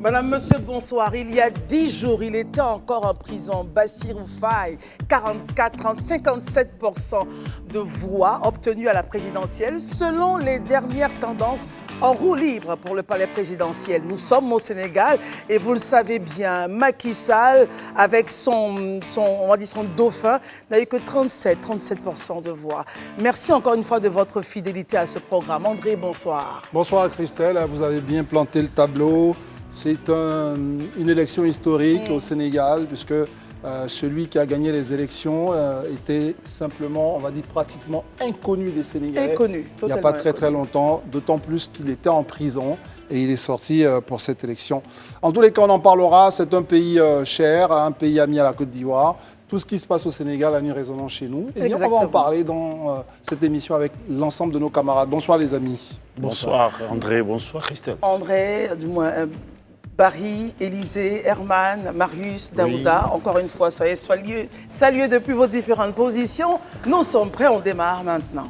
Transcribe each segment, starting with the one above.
Madame, monsieur, bonsoir. Il y a 10 jours, il était encore en prison. Bassirou Faye, 44 ans, 57% de voix obtenues à la présidentielle. Selon les dernières tendances, en roue libre pour le palais présidentiel. Nous sommes au Sénégal et vous le savez bien, Macky Sall, avec son dauphin, n'a eu que 37% de voix. Merci encore une fois de votre fidélité à ce programme. André, bonsoir. Bonsoir Christelle, vous avez bien planté le tableau. C'est une élection historique au Sénégal, puisque celui qui a gagné les élections était simplement, on va dire, pratiquement inconnu des Sénégalais. Inconnu, il n'y a pas très longtemps, d'autant plus qu'il était en prison et il est sorti pour cette élection. En tous les cas, on en parlera. C'est un pays cher, un pays ami à la Côte d'Ivoire. Tout ce qui se passe au Sénégal a une résonance chez nous. Et bien, on va en parler dans cette émission avec l'ensemble de nos camarades. Bonsoir les amis. Bonsoir André, bonsoir Christelle. André, du moins Barry, Élisée, Herman, Marius, Daouda, oui. Encore une fois, soyez salués depuis vos différentes positions. Nous sommes prêts, on démarre maintenant.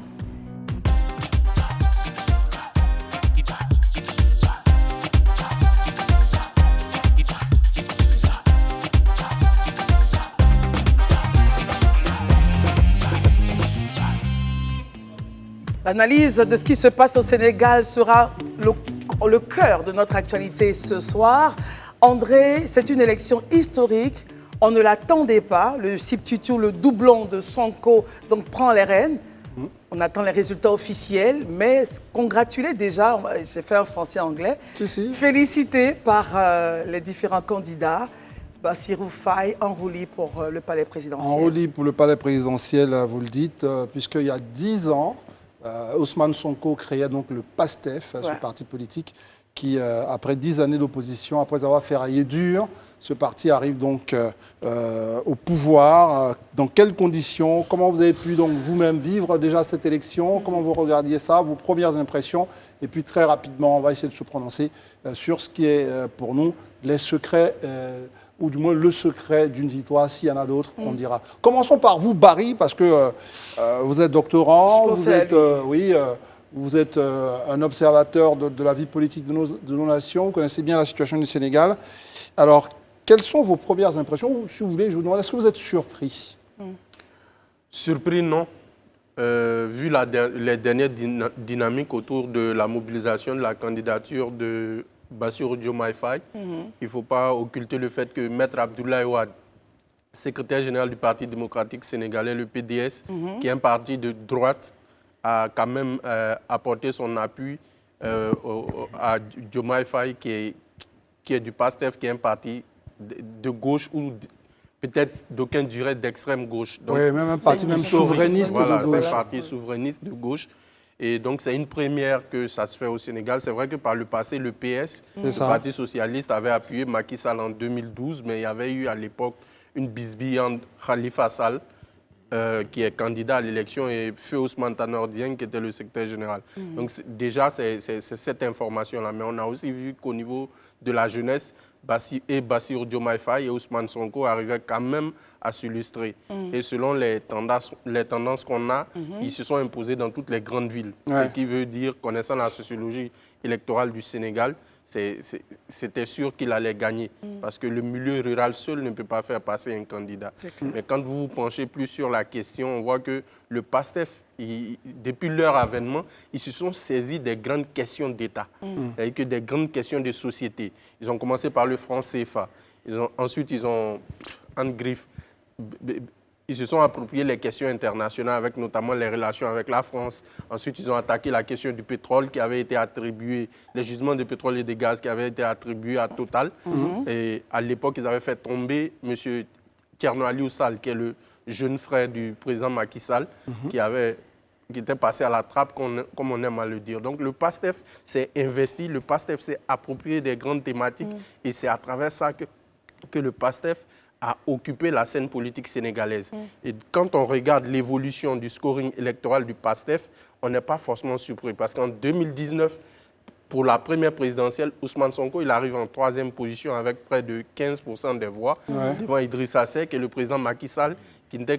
L'analyse de ce qui se passe au Sénégal sera le cœur de notre actualité ce soir. André, c'est une élection historique. On ne l'attendait pas. Le Sip-Tutu, le doublon de Sonko, donc, prend les rênes. On attend les résultats officiels, mais congratulé déjà, j'ai fait un français-anglais, félicité par les différents candidats. Bassirou Faye, enroulé pour le palais présidentiel. Enroulé pour le palais présidentiel, vous le dites, puisqu'il y a 10 ans, Ousmane Sonko créait donc le PASTEF, ce parti politique qui, après 10 années d'opposition, après avoir ferraillé dur, ce parti arrive donc au pouvoir. Dans quelles conditions? Comment vous avez pu donc vous-même vivre déjà cette élection? Comment vous regardiez ça? Vos premières impressions? Et puis très rapidement, on va essayer de se prononcer sur ce qui est pour nous les secrets ou du moins le secret d'une victoire. S'il y en a d'autres, on dira. Commençons par vous, Barry, parce que vous êtes doctorant, vous êtes un observateur de la vie politique de nos nations, vous connaissez bien la situation du Sénégal. Alors, quelles sont vos premières impressions? Si vous voulez, je vous demande, est-ce que vous êtes surpris? Surpris, non. Vu les dernières dynamiques autour de la mobilisation de la candidature de Bassirou Diomaye Faye, il ne faut pas occulter le fait que Maître Abdoulaye Wade, secrétaire général du Parti démocratique sénégalais, le PDS, qui est un parti de droite, a quand même apporté son appui à Diomaye Faye, qui est du PASTEF, qui est un parti de gauche ou peut-être d'aucuns diraient d'extrême gauche. Donc, oui, même un parti même souverainiste de gauche. C'est un parti souverainiste de gauche. Et donc, c'est une première que ça se fait au Sénégal. C'est vrai que par le passé, le PS, le Parti socialiste, avait appuyé Macky Sall en 2012, mais il y avait eu à l'époque une bisbille entre Khalifa Sall, qui est candidat à l'élection, et Feu Ousmane Tanor Dieng, qui était le secrétaire général. Donc, déjà, c'est cette information-là. Mais on a aussi vu qu'au niveau de la jeunesse, Bassirou Diomaye Faye et Ousmane Sonko arrivaient quand même à s'illustrer. Et selon les tendances qu'on a, ils se sont imposés dans toutes les grandes villes. Ce qui veut dire, connaissant la sociologie électorale du Sénégal, c'était sûr qu'il allait gagner. Parce que le milieu rural seul ne peut pas faire passer un candidat. Mais quand vous vous penchez plus sur la question, on voit que le PASTEF, depuis leur avènement, ils se sont saisis des grandes questions d'État. C'est-à-dire que des grandes questions de société. Ils ont commencé par le franc CFA. Ensuite, ils ont, en griffe, ils se sont appropriés les questions internationales, avec notamment les relations avec la France. Ensuite, ils ont attaqué la question du pétrole qui avait été attribué, les gisements de pétrole et de gaz qui avaient été attribués à Total. Et à l'époque, ils avaient fait tomber M. Thierno Aliou Sall, qui est le jeune frère du président Macky Sall, qui était passé à la trappe, comme on aime à le dire. Donc le PASTEF s'est investi, le PASTEF s'est approprié des grandes thématiques et c'est à travers ça que le PASTEF a occupé la scène politique sénégalaise. Et quand on regarde l'évolution du scoring électoral du PASTEF, on n'est pas forcément surpris parce qu'en 2019, pour la première présidentielle, Ousmane Sonko, il arrive en 3e position avec près de 15% des voix devant Idrissa Seck et le président Macky Sall qui n'était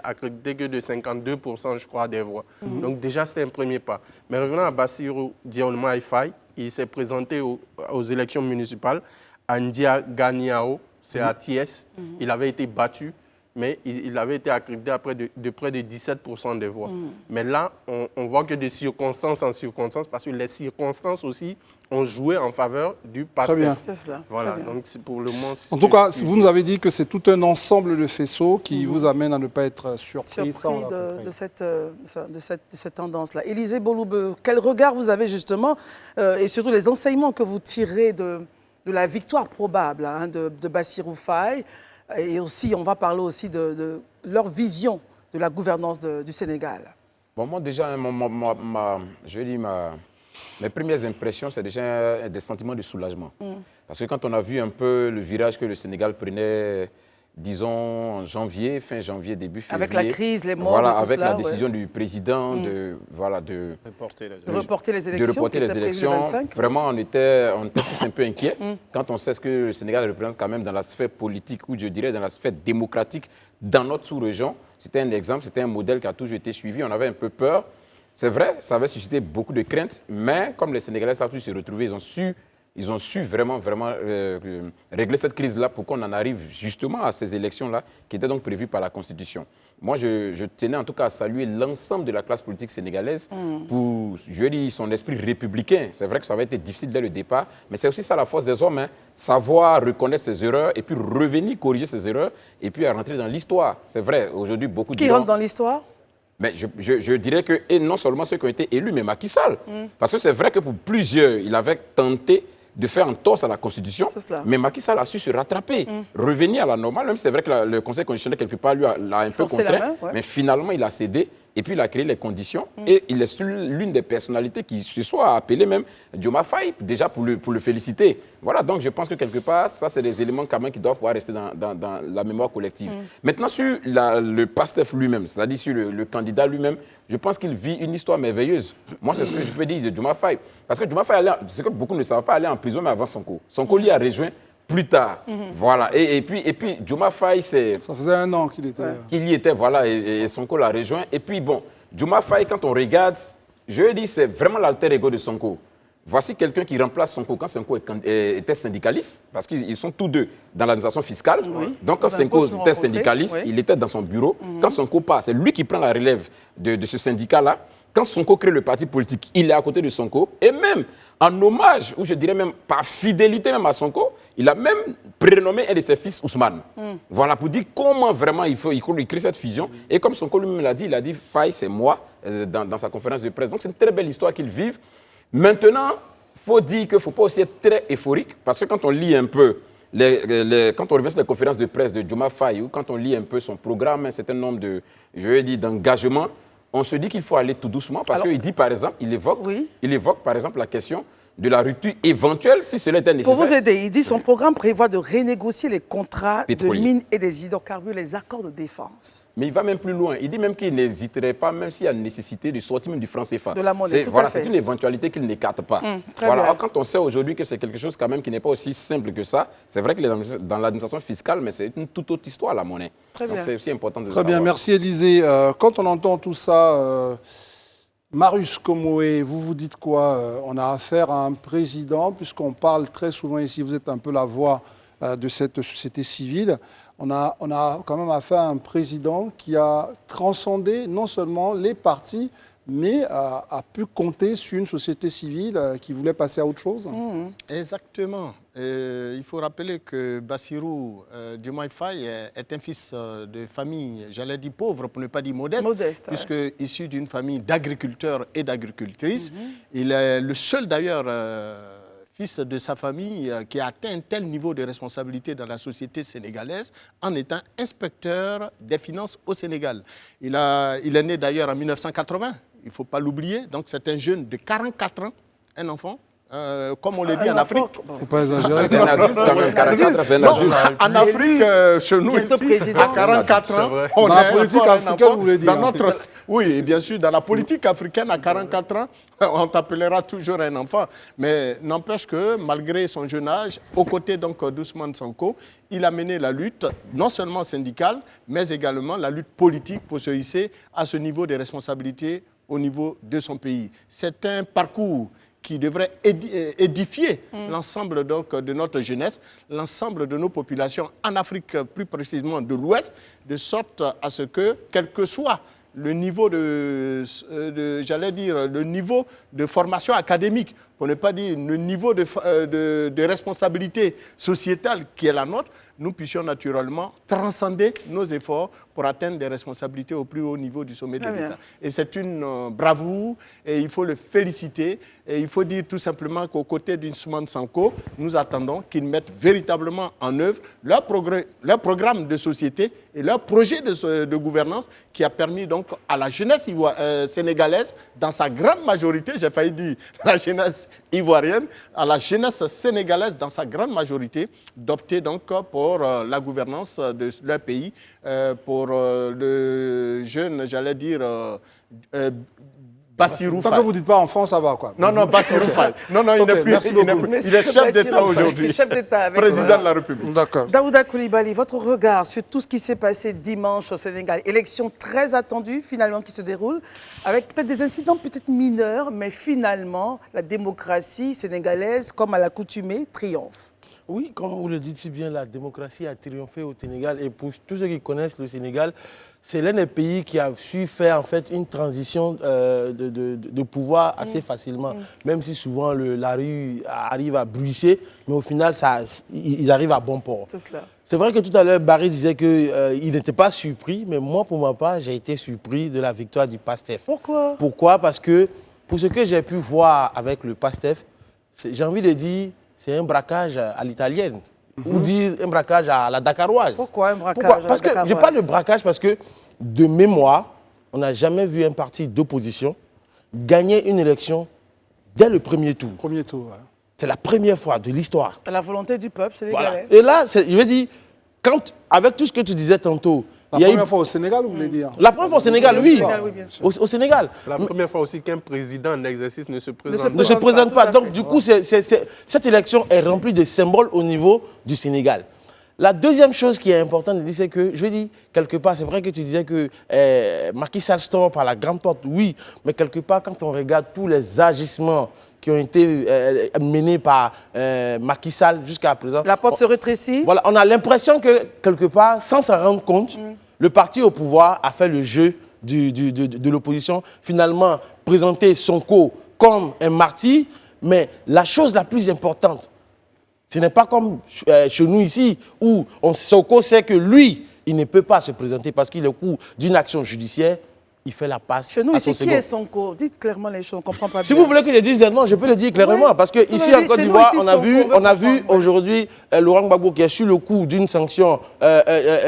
accrédité que de 52%, je crois, des voix. Donc déjà, c'était un premier pas. Mais revenons à Bassirou Diomaye Faye, il s'est présenté aux élections municipales à Ndiaganiao, c'est à Thiès. Il avait été battu, mais il avait été accrédité après de près de 17% des voix. Mais là, on voit que de circonstance en circonstance, parce que les circonstances aussi ont joué en faveur du PASTEF. Très bien. Voilà, donc pour le moment... En tout cas, vous nous avez dit que c'est tout un ensemble de faisceaux qui vous amène à ne pas être surpris de cette tendance-là. Élisée Boloube, quel regard vous avez justement, et surtout les enseignements que vous tirez de la victoire probable de Bassirou Faye, et aussi, on va parler aussi de leur vision de la gouvernance du Sénégal. Bon, moi, déjà, mes premières impressions, c'est déjà des sentiments de soulagement. Parce que quand on a vu un peu le virage que le Sénégal prenait, disons, en janvier, fin janvier, début février. Avec la crise, les morts, voilà, tout avec cela, la décision du président de reporter les élections. Vraiment, on était tous un peu inquiets quand on sait ce que le Sénégal représente quand même dans la sphère politique ou je dirais dans la sphère démocratique dans notre sous-région. C'était un exemple, c'était un modèle qui a toujours été suivi. On avait un peu peur. C'est vrai, ça avait suscité beaucoup de craintes, mais comme les Sénégalais savent tous se retrouver, ils ont su vraiment régler cette crise-là pour qu'on en arrive justement à ces élections-là qui étaient donc prévues par la Constitution. Moi, je tenais en tout cas à saluer l'ensemble de la classe politique sénégalaise pour, je dis, son esprit républicain. C'est vrai que ça avait été difficile dès le départ, mais c'est aussi ça la force des hommes, savoir reconnaître ses erreurs et puis revenir corriger ses erreurs et puis à rentrer dans l'histoire. C'est vrai, aujourd'hui, beaucoup de gens... Qui rentre dans l'histoire ? Mais je dirais que, et non seulement ceux qui ont été élus, mais Macky Sall. Parce que c'est vrai que pour plusieurs, il avait tenté de faire en torse à la Constitution, mais Macky Sall a su se rattraper, revenir à la normale, même si c'est vrai que le Conseil constitutionnel, quelque part, l'a un peu contraint, mais finalement, il a cédé, et puis il a créé les conditions, et il est l'une des personnalités qui se soit appelée même Diomaye Faye, déjà pour le féliciter. Voilà, donc je pense que quelque part, ça, c'est des éléments quand même qui doivent pouvoir rester dans la mémoire collective. Maintenant, sur le PASTEF lui-même, c'est-à-dire sur le candidat lui-même, je pense qu'il vit une histoire merveilleuse. Moi, c'est ce que je peux dire de Diomaye Faye. Parce que Diomaye Faye, ce que beaucoup ne savent pas, aller en prison, mais avant Sonko. Sonko l'y a rejoint plus tard. Voilà. Et puis Diomaye Faye, c'est... Ça faisait 1 an qu'il était... Qu'il y était, voilà, et Sonko l'a rejoint. Et puis, bon, Diomaye Faye, quand on regarde, je dis, c'est vraiment l'alter ego de Sonko. Voici quelqu'un qui remplace Sonko quand Sonko était syndicaliste, parce qu'ils sont tous deux dans l'administration fiscale. Donc, quand Sonko était syndicaliste, il était dans son bureau. Quand Sonko part, c'est lui qui prend la relève de ce syndicat-là. Quand Sonko crée le parti politique, il est à côté de Sonko. Et même en hommage, ou je dirais même par fidélité même à Sonko, il a même prénommé un de ses fils Ousmane. Voilà, pour dire comment vraiment il crée cette fusion. Et comme Sonko lui-même l'a dit, il a dit « Faye, c'est moi » dans sa conférence de presse. Donc c'est une très belle histoire qu'ils vivent. Maintenant, il faut dire qu'il ne faut pas aussi être très euphorique, parce que quand on lit un peu, quand on revient sur les conférences de presse de Diomaye Faye, ou quand on lit un peu son programme, un certain nombre d'engagements, on se dit qu'il faut aller tout doucement, parce qu'il dit, par exemple, il évoque par exemple la question de la rupture éventuelle, si cela était nécessaire. Pour vous aider, il dit son programme prévoit de renégocier les contrats pétroliers, de mines et des hydrocarbures, les accords de défense. Mais il va même plus loin. Il dit même qu'il n'hésiterait pas, même s'il y a nécessité de sortir même du franc CFA. De la monnaie, tout à fait. C'est une éventualité qu'il n'écarte pas. Voilà. Alors, quand on sait aujourd'hui que c'est quelque chose quand même qui n'est pas aussi simple que ça, c'est vrai que dans l'administration fiscale, mais c'est une toute autre histoire, la monnaie. Donc c'est aussi important de le savoir. Très bien, merci Élisée. Quand on entend tout ça... Marius Comoé, vous vous dites quoi? On a affaire à un président, puisqu'on parle très souvent ici, vous êtes un peu la voix de cette société civile. On a quand même affaire à un président qui a transcendé non seulement les partis, mais a pu compter sur une société civile qui voulait passer à autre chose. Exactement. Il faut rappeler que Bassirou Diomaye Faye est un fils de famille, j'allais dire pauvre, pour ne pas dire modeste puisque issu d'une famille d'agriculteurs et d'agricultrices. Il est le seul d'ailleurs fils de sa famille qui a atteint un tel niveau de responsabilité dans la société sénégalaise en étant inspecteur des finances au Sénégal. Il est né d'ailleurs en 1980, il ne faut pas l'oublier, donc c'est un jeune de 44 ans, un enfant. Comme on le dit en Afrique. Il ne faut pas exagérer. C'est un adulte quand même, 44, c'est un adulte. En Afrique, chez nous ici, à 44 ans, on dans la politique africaine, vous voulez dire. Oui, et bien sûr, dans la politique africaine, à 44 ans, on t'appellera toujours un enfant. Mais n'empêche que, malgré son jeune âge, aux côtés d'Ousmane Sonko, il a mené la lutte, non seulement syndicale, mais également la lutte politique pour se hisser à ce niveau de responsabilité au niveau de son pays. C'est un parcours qui devrait édifier l'ensemble de notre jeunesse, l'ensemble de nos populations en Afrique, plus précisément de l'Ouest, de sorte à ce que, quel que soit le niveau le niveau de formation académique, pour ne pas dire le niveau de responsabilité sociétale qui est la nôtre, nous puissions naturellement transcender nos efforts pour atteindre des responsabilités au plus haut niveau du sommet de l'État. Et c'est une bravoure, et il faut le féliciter. Et il faut dire tout simplement qu'aux côtés d'Ousmane Sonko, nous attendons qu'ils mettent véritablement en œuvre leur programme de société et leur projet de gouvernance qui a permis donc à la jeunesse sénégalaise, dans sa grande majorité, j'ai failli dire la jeunesse ivoirienne, à la jeunesse sénégalaise dans sa grande majorité, d'opter donc pour la gouvernance de leur pays, pour le jeune, j'allais dire, Bassirou Faye. Tant que vous ne dites pas enfant, ça va quoi. Non, Bassirou Faye. Non, il n'est plus. Il est chef d'État aujourd'hui. Chef d'État. Président de la République. D'accord. Daouda Coulibaly, votre regard sur tout ce qui s'est passé dimanche au Sénégal. Élection très attendue, finalement, qui se déroule, avec peut-être des incidents peut-être mineurs, mais finalement, la démocratie sénégalaise, comme à l'accoutumée, triomphe. Oui, comme vous le dites si bien, la démocratie a triomphé au Sénégal. Et pour tous ceux qui connaissent le Sénégal, c'est l'un des pays qui a su faire en fait une transition de pouvoir assez facilement. Même si souvent la rue arrive à bruisser, mais au final, ils arrivent à bon port. C'est cela. C'est vrai que tout à l'heure, Barry disait qu'il n'était pas surpris, mais moi, pour ma part, j'ai été surpris de la victoire du PASTEF. Pourquoi? Pourquoi? Parce que pour ce que j'ai pu voir avec le PASTEF, j'ai envie de dire, c'est un braquage à l'italienne. Ou dire un braquage à la dakaroise. Pourquoi un braquage à la Parce que dakaroise? je parle de braquage parce que, de mémoire, on n'a jamais vu un parti d'opposition gagner une élection dès le premier tour. Premier tour, ouais. C'est la première fois de l'histoire. À la volonté du peuple sénégalais. Voilà. Et là, je veux dire, avec tout ce que tu disais tantôt, La première fois au Sénégal, vous voulez dire? La première fois au Sénégal, oui. Sénégal, oui, bien sûr. Au Sénégal. C'est la première fois aussi qu'un président en exercice ne se présente Ne se présente pas. Donc, du coup, cette élection est remplie de symboles au niveau du Sénégal. La deuxième chose qui est importante de dire, c'est que, je veux dire, quelque part, c'est vrai que tu disais que Macky Sall sort par la grande porte, oui, mais quelque part, quand on regarde tous les agissements qui ont été menés par Macky Sall jusqu'à présent. La porte se rétrécit. Voilà, on a l'impression que, quelque part, sans s'en rendre compte, le parti au pouvoir a fait le jeu de l'opposition, finalement présenter Sonko comme un martyr, mais la chose la plus importante, ce n'est pas comme chez nous ici, où Sonko sait que lui, il ne peut pas se présenter parce qu'il est au cours d'une action judiciaire. Il fait la passe. Chez nous, à ici, son qui est Sonko? Dites clairement les choses, on ne comprend pas bien. Si vous voulez que je dise non, je peux le dire clairement. Ouais. Parce que ici, en Côte d'Ivoire, on a vu aujourd'hui Laurent Gbagbo qui est sur le coup d'une sanction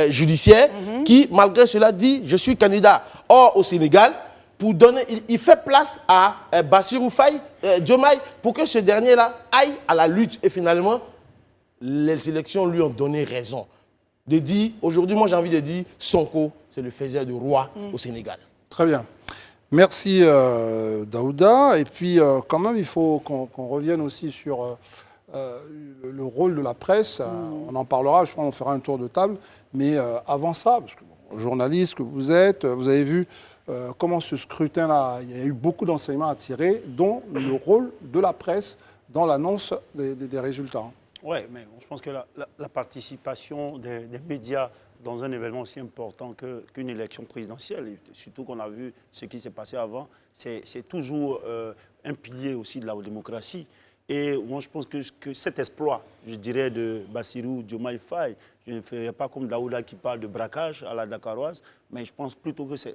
judiciaire qui, malgré cela, dit « je suis candidat ». Or, au Sénégal, pour donner, il fait place à Bassirou Faye, Diomaye, pour que ce dernier-là aille à la lutte. Et finalement, les élections lui ont donné raison. De dire, aujourd'hui, moi j'ai envie de dire, Sonko, c'est le faiseur de roi au Sénégal. Très bien. Merci Daouda. Et puis quand même, il faut qu'on revienne aussi sur le rôle de la presse. On en parlera, je crois qu'on fera un tour de table. Mais avant ça, parce que journaliste que vous êtes, vous avez vu comment ce scrutin-là, il y a eu beaucoup d'enseignements à tirer, dont le rôle de la presse dans l'annonce des résultats. Oui, mais je pense que la participation des médias dans un événement aussi important qu'une élection présidentielle, et surtout qu'on a vu ce qui s'est passé avant, c'est toujours un pilier aussi de la démocratie. Et moi, je pense que cet exploit, je dirais, de Bassirou Diomaye Faye, je ne ferai pas comme Daouda qui parle de braquage à la dakaroise, mais je pense plutôt que c'est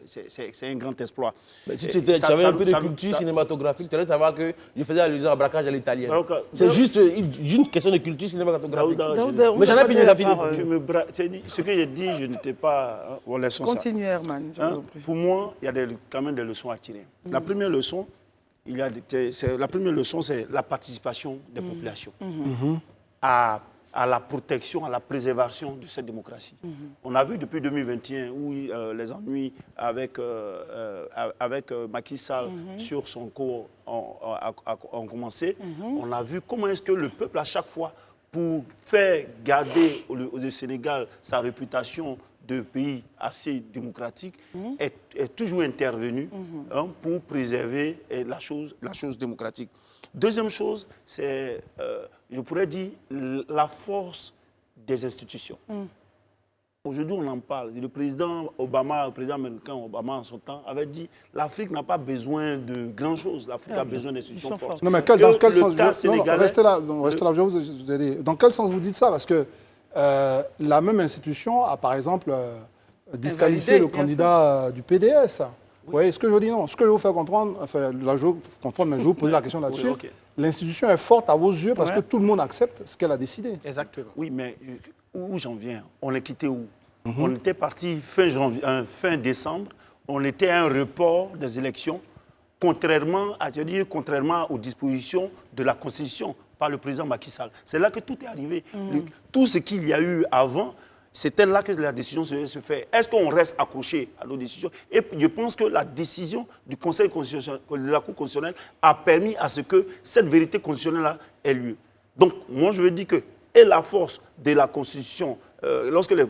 un grand exploit. Mais si tu avais un peu de culture cinématographique, tu allais savoir que je faisais allusion à braquage à l'italienne. C'est juste une question de culture cinématographique. Daouda, mais j'en ai fini, Ce que j'ai dit, je n'étais pas... Continuez, Herman. Pour moi, il y a quand même des leçons à tirer. La première leçon, c'est la participation des populations à à la protection, à la préservation de cette démocratie. On a vu depuis 2021 où les ennuis avec Macky Sall sur son cours ont commencé. On a vu comment est-ce que le peuple, à chaque fois, pour faire garder au Sénégal sa réputation de pays assez démocratique, est toujours intervenu pour préserver la chose démocratique. Deuxième chose, c'est, je pourrais dire, la force des institutions. Aujourd'hui, on en parle. Le président américain Obama, en son temps, avait dit l'Afrique n'a pas besoin de grand-chose. L'Afrique a besoin d'institutions fortes. Non, mais dans quel sens restez là, je vais vous aider. Dans quel sens vous dites ça? Parce que la même institution a, par exemple, disqualifié le candidat du PDS. Vous voyez ce que je veux dire? Non. Ce que je veux vous faire comprendre, enfin, là, je veux comprendre, mais je vais vous poser la question là-dessus. Okay. L'institution est forte à vos yeux parce que tout le monde accepte ce qu'elle a décidé. Exactement. Oui, mais où j'en viens? On est quitté où? On était parti fin décembre, on était à un report des élections, contrairement aux dispositions de la Constitution par le président Macky Sall. C'est là que tout est arrivé. Tout ce qu'il y a eu avant, c'était là que la décision se fait. Est-ce qu'on reste accroché à nos décisions? Et je pense que la décision du Conseil constitutionnel, de la Cour constitutionnelle, a permis à ce que cette vérité constitutionnelle ait lieu. Donc, moi, je veux dire que et la force de la Constitution, lorsque les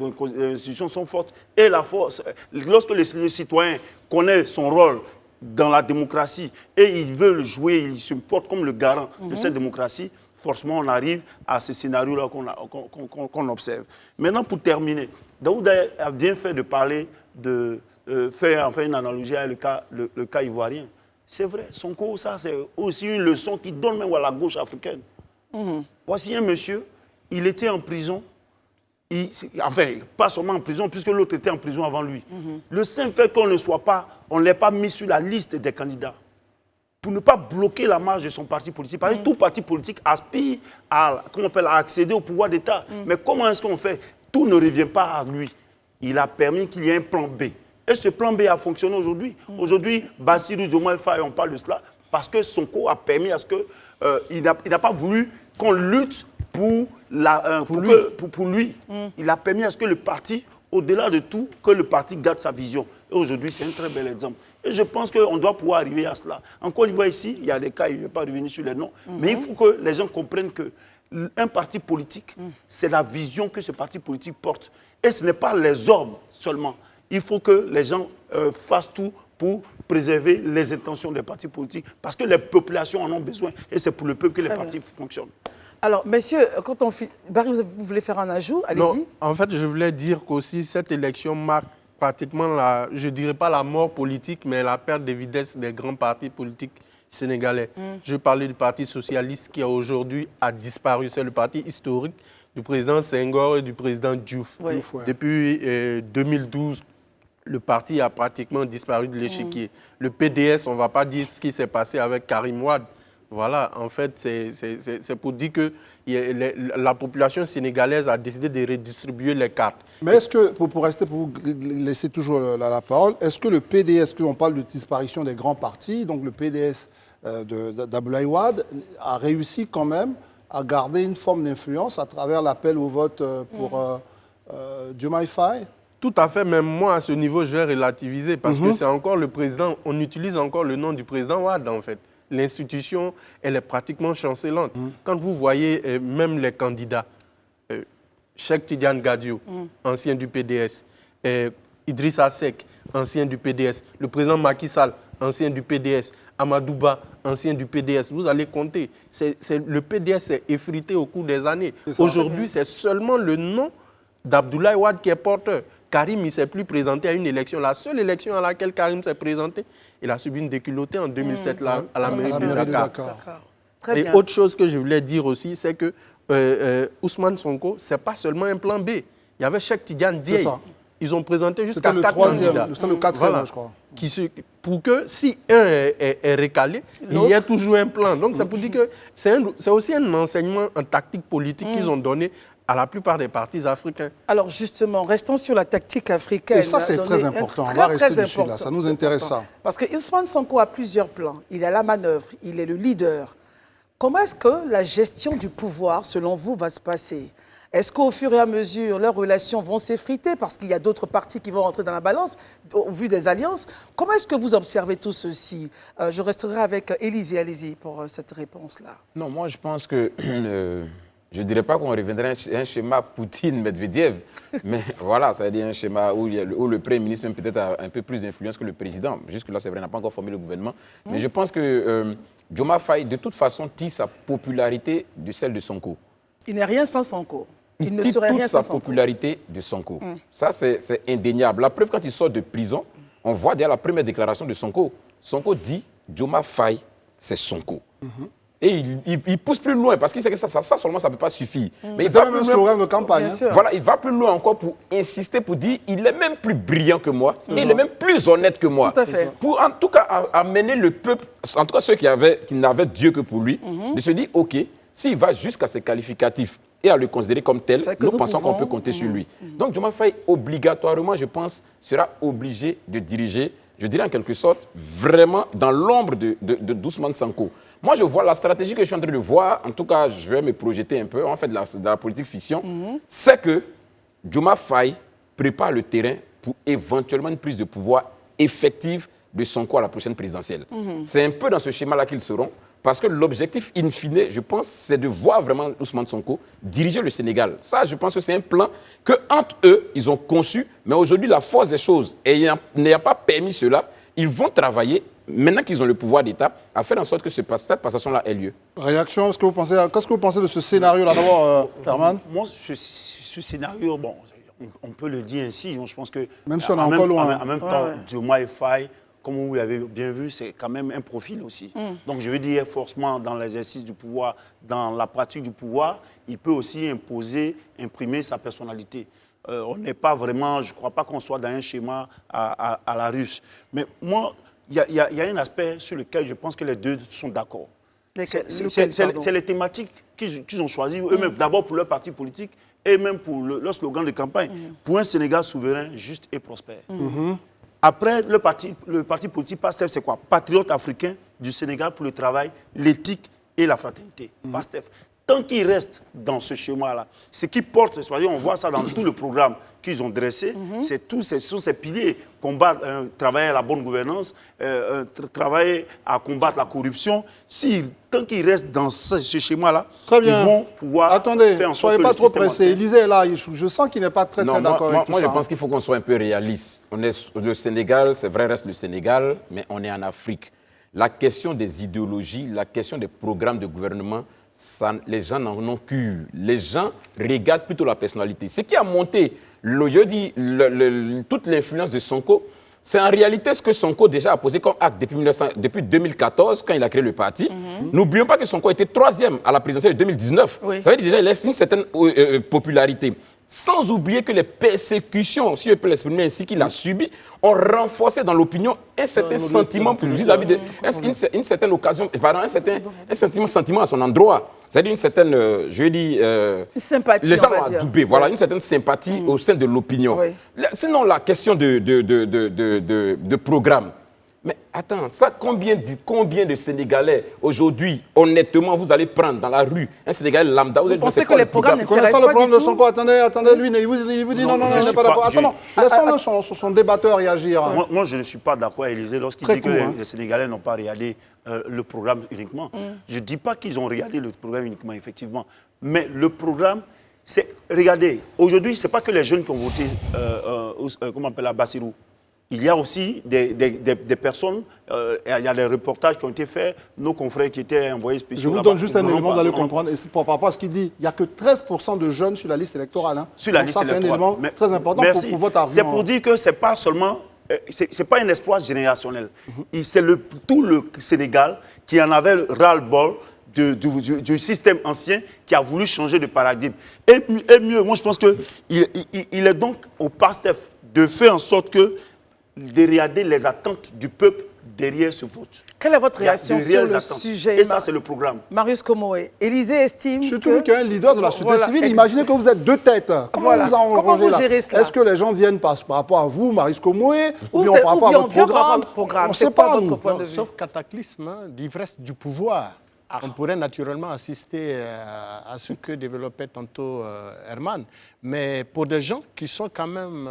institutions sont fortes, et la force, lorsque le citoyen connaît son rôle dans la démocratie et il veut le jouer, il se porte comme le garant de cette démocratie, forcément on arrive à ce scénario-là qu'on observe. Maintenant, pour terminer, Daouda a bien fait de parler, de faire une analogie avec le cas ivoirien. C'est vrai, Sonko, ça c'est aussi une leçon qui donne même à la gauche africaine. Voici un monsieur, il était en prison, enfin, pas seulement en prison, puisque l'autre était en prison avant lui. Le simple fait qu'on ne l'ait pas mis sur la liste des candidats, pour ne pas bloquer la marge de son parti politique. Parce que tout parti politique aspire à accéder au pouvoir d'État. Mais comment est-ce qu'on fait? Tout ne revient pas à lui. Il a permis qu'il y ait un plan B. Et ce plan B a fonctionné aujourd'hui. Aujourd'hui, Bassirou Diomaye Faye, on parle de cela, parce que Sonko a permis à ce que... il n'a pas voulu qu'on lutte pour lui. Il a permis à ce que le parti, au-delà de tout, que le parti garde sa vision. Et aujourd'hui, c'est un très bel exemple. Et je pense qu'on doit pouvoir arriver à cela. En Côte d'Ivoire, ici, il y a des cas, je ne vais pas revenir sur les noms, mais il faut que les gens comprennent qu'un parti politique, c'est la vision que ce parti politique porte. Et ce n'est pas les hommes seulement. Il faut que les gens fassent tout pour préserver les intentions des partis politiques, parce que les populations en ont besoin, et c'est pour le peuple que les partis fonctionnent. Alors, messieurs, quand on fait... Barry, vous voulez faire un ajout? Allez-y. En fait, je voulais dire qu'aussi, cette élection marque pratiquement, je ne dirais pas la mort politique, mais la perte de vitesse des grands partis politiques sénégalais. Je parlais du Parti socialiste qui aujourd'hui a disparu. C'est le parti historique du président Senghor et du président Diouf. Depuis 2012, le parti a pratiquement disparu de l'échiquier. Le PDS, on ne va pas dire ce qui s'est passé avec Karim Wade. Voilà, en fait, c'est pour dire que la population sénégalaise a décidé de redistribuer les cartes. Mais est-ce que, pour vous laisser toujours la parole, est-ce que le PDS, on parle de disparition des grands partis, donc le PDS d'Abdoulaye Wade, a réussi quand même à garder une forme d'influence à travers l'appel au vote pour Diomaye Faye? Tout à fait, même moi, à ce niveau, je vais relativiser parce que c'est encore le président, on utilise encore le nom du président Wade, en fait. L'institution, elle est pratiquement chancelante. Quand vous voyez même les candidats, Cheikh Tidiane Gadio, ancien du PDS, Idrissa Seck, ancien du PDS, le président Macky Sall, ancien du PDS, Amadouba, ancien du PDS, vous allez compter. Le PDS s'est effrité au cours des années. Aujourd'hui, c'est seulement le nom d'Abdoulaye Wade qui est porteur. Karim ne s'est plus présenté à une élection. La seule élection à laquelle Karim s'est présenté, il a subi une déculottée en 2007 à la mairie de Dakar. Très Et bien. autre chose que je voulais dire aussi, c'est que Ousmane Sonko, ce n'est pas seulement un plan B. Il y avait Cheikh Tidiane Dièye. Ils ont présenté jusqu'à 4 candidats. C'était le quatrième, je crois. Pour que si un est recalé, il y a toujours un plan. Donc, ça pour dire que c'est aussi un enseignement en tactique politique qu'ils ont donné à la plupart des partis africains. Alors justement, restons sur la tactique africaine. Et ça, c'est très important. On va rester dessus, là. Ça nous intéresse, ça. Parce que Ousmane Sonko a plusieurs plans. Il est à la manœuvre, il est le leader. Comment est-ce que la gestion du pouvoir, selon vous, va se passer? Est-ce qu'au fur et à mesure, leurs relations vont s'effriter parce qu'il y a d'autres partis qui vont entrer dans la balance au vu des alliances? Comment est-ce que vous observez tout ceci? Je resterai avec Élysée. Allez-y pour cette réponse-là. Non, moi je pense que je ne dirais pas qu'on reviendrait à un schéma Poutine-Medvedev, mais voilà, ça veut dire un schéma où le Premier ministre même peut-être a un peu plus d'influence que le président. Jusque-là, c'est vrai, il n'a pas encore formé le gouvernement. Mais je pense que Diomaye Faye, de toute façon, tire sa popularité de celle de Sonko. Il n'est rien sans Sonko. Il ne tire serait rien toute sans sa popularité de Sonko. Ça, c'est indéniable. La preuve, quand il sort de prison, on voit déjà la première déclaration de Sonko. Sonko dit Diomaye Faye, c'est Sonko. Et il pousse plus loin parce qu'il sait que ça seulement, ça ne peut pas suffire. Mais il va même un slogan de campagne. Voilà, il va plus loin encore pour insister, pour dire il est même plus brillant que moi, et il est même plus honnête que moi. Tout à fait. Pour en tout cas amener le peuple, en tout cas ceux qui n'avaient Dieu que pour lui, de se dire ok, s'il va jusqu'à ses qualificatifs et à le considérer comme tel, nous pensons qu'on peut compter sur lui. Donc Diomaye Faye, obligatoirement, je pense, sera obligé de diriger, je dirais en quelque sorte, vraiment dans l'ombre d'Ousmane Sonko. Moi, je vois la stratégie que je suis en train de voir, en tout cas, je vais me projeter un peu, en fait, de la politique fiction, c'est que Diomaye Faye prépare le terrain pour éventuellement une prise de pouvoir effective de Sonko à la prochaine présidentielle. C'est un peu dans ce schéma-là qu'ils seront, parce que l'objectif, in fine, je pense, c'est de voir vraiment Ousmane Sonko diriger le Sénégal. Ça, je pense que c'est un plan qu'entre eux, ils ont conçu, mais aujourd'hui, la force des choses, n'ayant pas permis cela, ils vont travailler, maintenant qu'ils ont le pouvoir d'État, à faire en sorte que cette passation-là ait lieu. Réaction, qu'est-ce que vous pensez de ce scénario-là d'abord, Herman? Moi, ce scénario, bon, on peut le dire ainsi. Je pense que même si on est encore loin. En même temps, Diomaye Faye, comme vous l'avez bien vu, c'est quand même un profil aussi. Donc je veux dire, forcément, dans l'exercice du pouvoir, dans la pratique du pouvoir, il peut aussi imprimer sa personnalité. On n'est pas vraiment, je ne crois pas qu'on soit dans un schéma à la russe. Mais moi, il y a un aspect sur lequel je pense que les deux sont d'accord. C'est les thématiques qu'ils ont choisies eux-mêmes, d'abord pour leur parti politique et même pour leur slogan de campagne, pour un Sénégal souverain, juste et prospère. Après, le parti politique PASTEF, c'est quoi? Patriote africain du Sénégal pour le travail, l'éthique et la fraternité. PASTEF. Tant qu'ils restent dans ce schéma-là, ce qui porte, c'est-à-dire on voit ça dans tout le programme qu'ils ont dressé, ce sont ces piliers, travailler à la bonne gouvernance, travailler à combattre la corruption. Tant qu'ils restent dans ce schéma-là, ils vont pouvoir faire en sorte soyez pas trop pressé. Élysée est là, je sens qu'il n'est pas très d'accord avec tout ça. Moi, je pense qu'il faut qu'on soit un peu réaliste. Le Sénégal, c'est vrai, reste le Sénégal, mais on est en Afrique. La question des idéologies, la question des programmes de gouvernement, les gens n'en ont cure. Les gens regardent plutôt la personnalité. Ce qui a monté, toute l'influence de Sonko, c'est en réalité ce que Sonko déjà a posé comme acte depuis 2014, quand il a créé le parti. N'oublions pas que Sonko était 3e à la présidentielle de 2019. Ça veut dire déjà qu'il a une certaine popularité. Sans oublier que les persécutions, si je peux l'exprimer ainsi, qu'il a subies, ont renforcé dans l'opinion un certain sentiment vis-à-vis de... une certaine occasion, pardon, un sentiment à son endroit. C'est-à-dire une certaine, je vais dire... sympathie, les gens l'ont adoubé, voilà, une certaine sympathie au sein de l'opinion. Sinon, la question de programme. Mais attends, ça, combien de Sénégalais, aujourd'hui, honnêtement, vous allez prendre dans la rue un Sénégalais lambda, vous pensez que les programmes n'intéressent pas pas du tout? de Sonko, attendez, lui, il vous dit non, il n'est pas d'accord. Attends, laissons-le son débatteur réagir. Moi, je ne suis pas d'accord avec Élysée lorsqu'il dit que les Sénégalais n'ont pas regardé le programme uniquement. Je ne dis pas qu'ils ont regardé le programme uniquement, effectivement. Mais le programme, c'est... Regardez, aujourd'hui, ce n'est pas que les jeunes qui ont voté, comment on appelle, à Bassirou. Il y a aussi des personnes, il y a des reportages qui ont été faits, nos confrères qui étaient envoyés spéciaux. Je vous donne juste un élément, vous allez comprendre. Et par rapport à ce qu'il dit, il n'y a que 13% de jeunes sur la liste électorale. Sur la liste électorale. C'est un élément très important pour votre argument. C'est pour dire que ce n'est pas seulement, c'est pas un espoir générationnel. C'est tout le Sénégal qui en avait ras-le-bol du système ancien qui a voulu changer de paradigme. Et mieux, moi je pense qu'il est donc au PASTEF de faire en sorte de regarder les attentes du peuple derrière ce vote. Quelle est votre réaction sur le sujet? Et ça, c'est le programme. Marius Komoé, Élysée estime surtout qu'il y a un leader de la société civile. Imaginez que vous êtes deux têtes. Comment vous gérez cela? Est-ce que les gens viennent par rapport à vous, Marius Komoé, ou bien par rapport à votre programme? On ne sait pas, votre point de vue. Sauf cataclysme d'ivresse du pouvoir. On pourrait naturellement assister à ce que développait tantôt Herman. Mais pour des gens qui sont quand même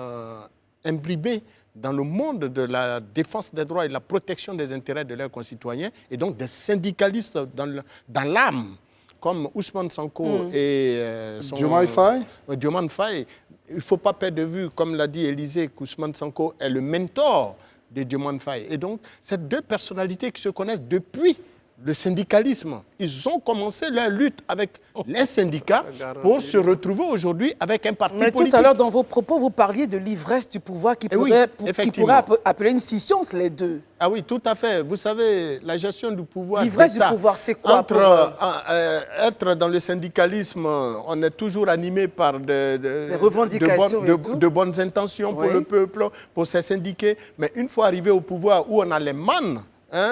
imbibés dans le monde de la défense des droits et de la protection des intérêts de leurs concitoyens, et donc des syndicalistes dans l'âme, comme Ousmane Sonko et Diomaye Faye. Diomaye Faye. Il ne faut pas perdre de vue, comme l'a dit Élysée, qu'Ousmane Sonko est le mentor de Diomaye Faye. Et donc, ces deux personnalités qui se connaissent depuis le syndicalisme, ils ont commencé leur lutte avec les syndicats pour se retrouver aujourd'hui avec un parti politique. Mais tout à l'heure, dans vos propos, vous parliez de l'ivresse du pouvoir qui pourrait appeler une scission entre les deux. Ah oui, tout à fait. Vous savez, la gestion du pouvoir... L'ivresse du pouvoir, c'est quoi être dans le syndicalisme, on est toujours animé par des revendications de bonnes intentions pour le peuple, pour ses syndiqués. Mais une fois arrivé au pouvoir où on a les mannes,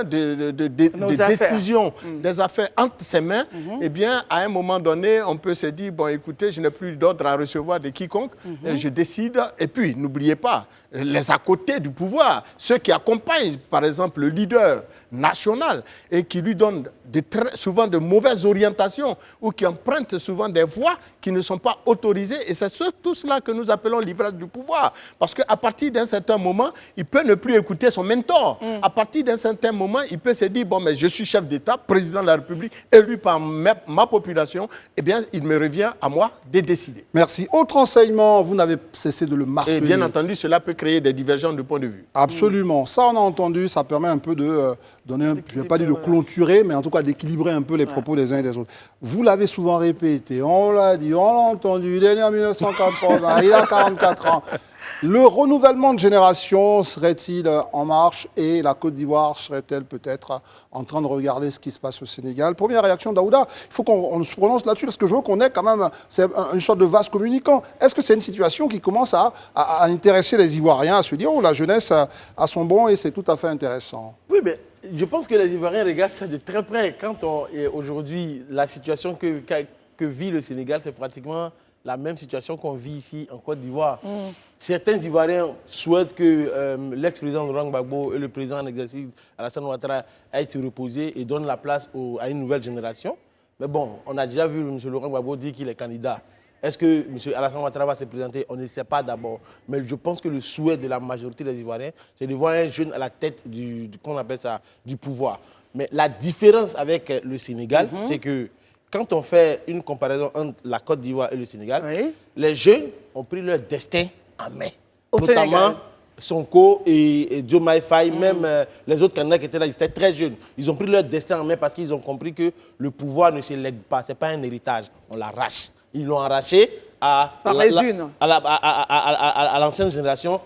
des décisions, des affaires entre ses mains, eh bien, à un moment donné, on peut se dire, bon, écoutez, je n'ai plus d'ordre à recevoir de quiconque, je décide. Et puis, n'oubliez pas, les à côté du pouvoir, ceux qui accompagnent, par exemple, le leader national et qui lui donnent souvent de mauvaises orientations ou qui empruntent souvent des voies qui ne sont pas autorisées. Et c'est tout cela que nous appelons l'ivresse du pouvoir. Parce qu'à partir d'un certain moment, il peut ne plus écouter son mentor. À partir d'un certain moment, il peut se dire, bon, mais je suis chef d'État, président de la République, élu par ma population, eh bien, il me revient à moi de décider. Merci. Autre enseignement, vous n'avez cessé de le marteler. Et bien entendu, cela peut créer des divergences de point de vue. Absolument. Ça, on a entendu, ça permet un peu de donner, je ne vais pas dire de clôturer, mais en tout cas d'équilibrer un peu les propos des uns et des autres. Vous l'avez souvent répété, on l'a dit, on l'a entendu, il est né en 1980, il a 44 ans. Le renouvellement de génération serait-il en marche et la Côte d'Ivoire serait-elle peut-être en train de regarder ce qui se passe au Sénégal? Première réaction d'Aouda, il faut qu'on se prononce là-dessus parce que je veux qu'on ait quand même, c'est une sorte de vase communicant. Est-ce que c'est une situation qui commence à intéresser les Ivoiriens, à se dire, oh, la jeunesse a son bon et c'est tout à fait intéressant? Oui, mais je pense que les Ivoiriens regardent ça de très près. Quand aujourd'hui, la situation que vit le Sénégal, c'est pratiquement la même situation qu'on vit ici en Côte d'Ivoire. Certains Ivoiriens souhaitent que l'ex-président Laurent Gbagbo et le président en exercice Alassane Ouattara aillent se reposer et donnent la place à une nouvelle génération. Mais bon, on a déjà vu M. Laurent Gbagbo dire qu'il est candidat. Est-ce que M. Alassane Ouattara va se présenter? On ne sait pas d'abord. Mais je pense que le souhait de la majorité des Ivoiriens, c'est de voir un jeune à la tête qu'on appelle ça, du pouvoir. Mais la différence avec le Sénégal, c'est que quand on fait une comparaison entre la Côte d'Ivoire et le Sénégal, les jeunes ont pris leur destin en main. Notamment Sonko et Diomaye Faye, même les autres candidats qui étaient là, ils étaient très jeunes. Ils ont pris leur destin en main parce qu'ils ont compris que le pouvoir ne se lègue pas. Ce n'est pas un héritage, on l'arrache. Ils l'ont arraché à l'ancienne génération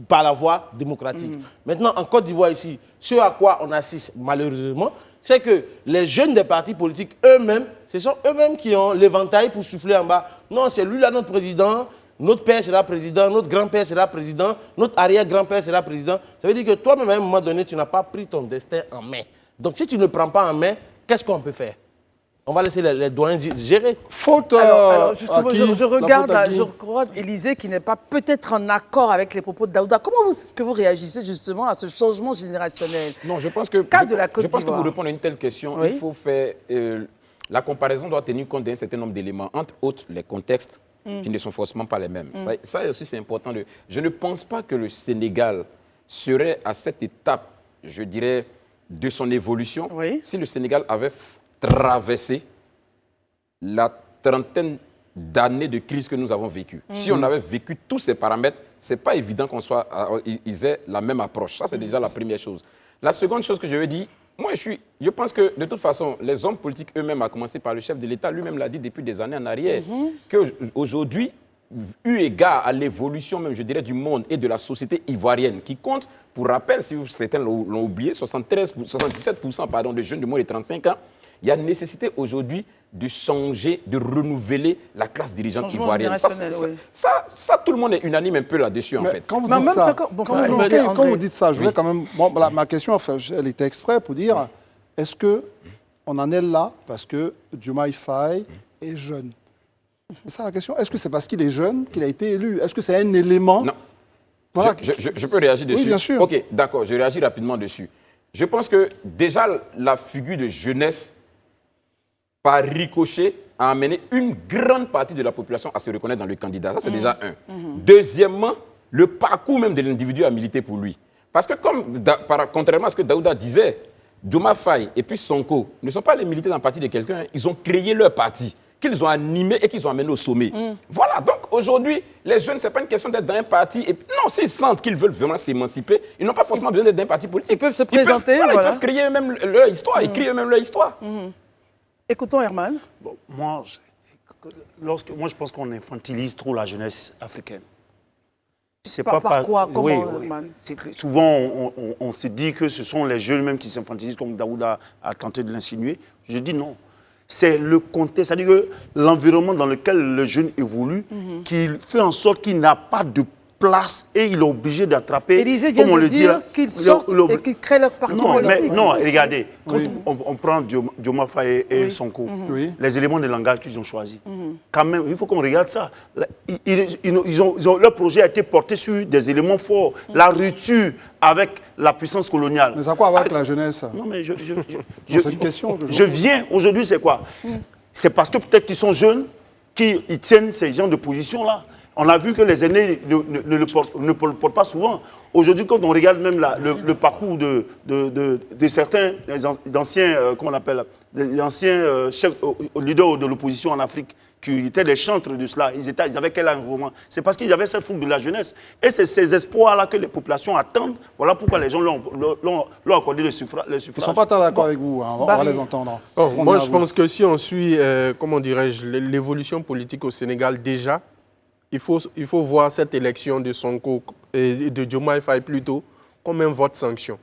par la voie démocratique. Maintenant, en Côte d'Ivoire ici, ce à quoi on assiste malheureusement, c'est que les jeunes des partis politiques eux-mêmes, ce sont eux-mêmes qui ont l'éventail pour souffler en bas. Non, c'est lui là notre président, notre père sera président, notre grand-père sera président, notre arrière-grand-père sera président. Ça veut dire que toi-même, à un moment donné, tu n'as pas pris ton destin en main. Donc si tu ne prends pas en main, qu'est-ce qu'on peut faire? On va laisser les doyens gérer. Faute. Alors justement, je regarde, je crois Élysée qui n'est pas peut-être en accord avec les propos de Daouda. Comment vous réagissez justement à ce changement générationnel? Non, je pense que pour répondre à une telle question, il faut faire... la comparaison doit tenir compte d'un certain nombre d'éléments, entre autres les contextes qui ne sont forcément pas les mêmes. Ça aussi, c'est important. Je ne pense pas que le Sénégal serait à cette étape, je dirais, de son évolution, si le Sénégal avait traversé la trentaine d'années de crise que nous avons vécues. Si on avait vécu tous ces paramètres, ce n'est pas évident qu'ils aient la même approche. Ça, c'est déjà la première chose. La seconde chose que je veux dire, moi, je pense que, de toute façon, les hommes politiques eux-mêmes, à commencer par le chef de l'État, lui-même l'a dit depuis des années en arrière, qu'aujourd'hui, eu égard à l'évolution même, je dirais, du monde et de la société ivoirienne, qui compte, pour rappel, si certains l'ont oublié, 77% de jeunes de moins de 35 ans, il y a nécessité aujourd'hui de changer, de renouveler la classe dirigeante ivoirienne. Ça, tout le monde est unanime un peu là-dessus, en fait. Quand vous dites ça, je voulais quand même... Bon, ma question, elle était exprès pour dire, est-ce qu'on en est là parce que Diomaye Faye est jeune? C'est ça la question. Est-ce que c'est parce qu'il est jeune qu'il a été élu? Est-ce que c'est un élément? Non. Voilà. Je peux réagir dessus? Oui, bien sûr. OK, d'accord, je réagis rapidement dessus. Je pense que déjà, la figure de jeunesse par ricochet, a amené une grande partie de la population à se reconnaître dans le candidat. Ça, c'est déjà un. Deuxièmement, le parcours même de l'individu a milité pour lui. Parce que contrairement à ce que Daouda disait, Diomaye Faye et puis Sonko ne sont pas les militants d'un parti de quelqu'un, ils ont créé leur parti, qu'ils ont animé et qu'ils ont amené au sommet. Voilà, donc aujourd'hui, les jeunes, ce n'est pas une question d'être dans un parti. Et non, s'ils sentent qu'ils veulent vraiment s'émanciper, ils n'ont pas forcément besoin d'être dans un parti politique. Ils peuvent se présenter. Ils peuvent créer eux-mêmes leur histoire, écrire eux-mêmes leur histoire. Écoutons Herman. Bon, moi, je pense qu'on infantilise trop la jeunesse africaine. C'est par quoi? Comment, Herman? Souvent, on se dit que ce sont les jeunes même qui s'infantilisent, comme Daouda a tenté de l'insinuer. Je dis non. C'est le contexte, c'est-à-dire que l'environnement dans lequel le jeune évolue, qui fait en sorte qu'il n'a pas de place et il est obligé d'attraper, Élysée vient de dire qu'ils sortent et qu'ils créent leur parti politique. Non, regardez, quand on prend Diomaye Faye et Sonko, les éléments de langage qu'ils ont choisis, quand même, il faut qu'on regarde ça. Leur projet a été porté sur des éléments forts. La rupture avec la puissance coloniale. Mais ça a quoi à voir avec la jeunesse? Non, mais c'est une question. Je viens, aujourd'hui, c'est quoi? C'est parce que peut-être qu'ils sont jeunes, qu'ils tiennent ces genres de positions-là. On a vu que les aînés ne le portent pas souvent. Aujourd'hui, quand on regarde même le parcours de certains anciens, comment on appelle, des anciens chefs, leaders de l'opposition en Afrique, qui étaient des chantres de cela, ils avaient quel engouement? C'est parce qu'ils avaient cette fougue de la jeunesse. Et c'est ces espoirs-là que les populations attendent. Voilà pourquoi les gens l'ont accordé le suffrage. Ils ne sont pas très d'accord avec vous, hein. On va les entendre. Moi, je pense que si on suit, comment dirais-je, l'évolution politique au Sénégal, déjà, il faut voir cette élection de Sonko et de Diomaye Faye plutôt comme un vote sanction.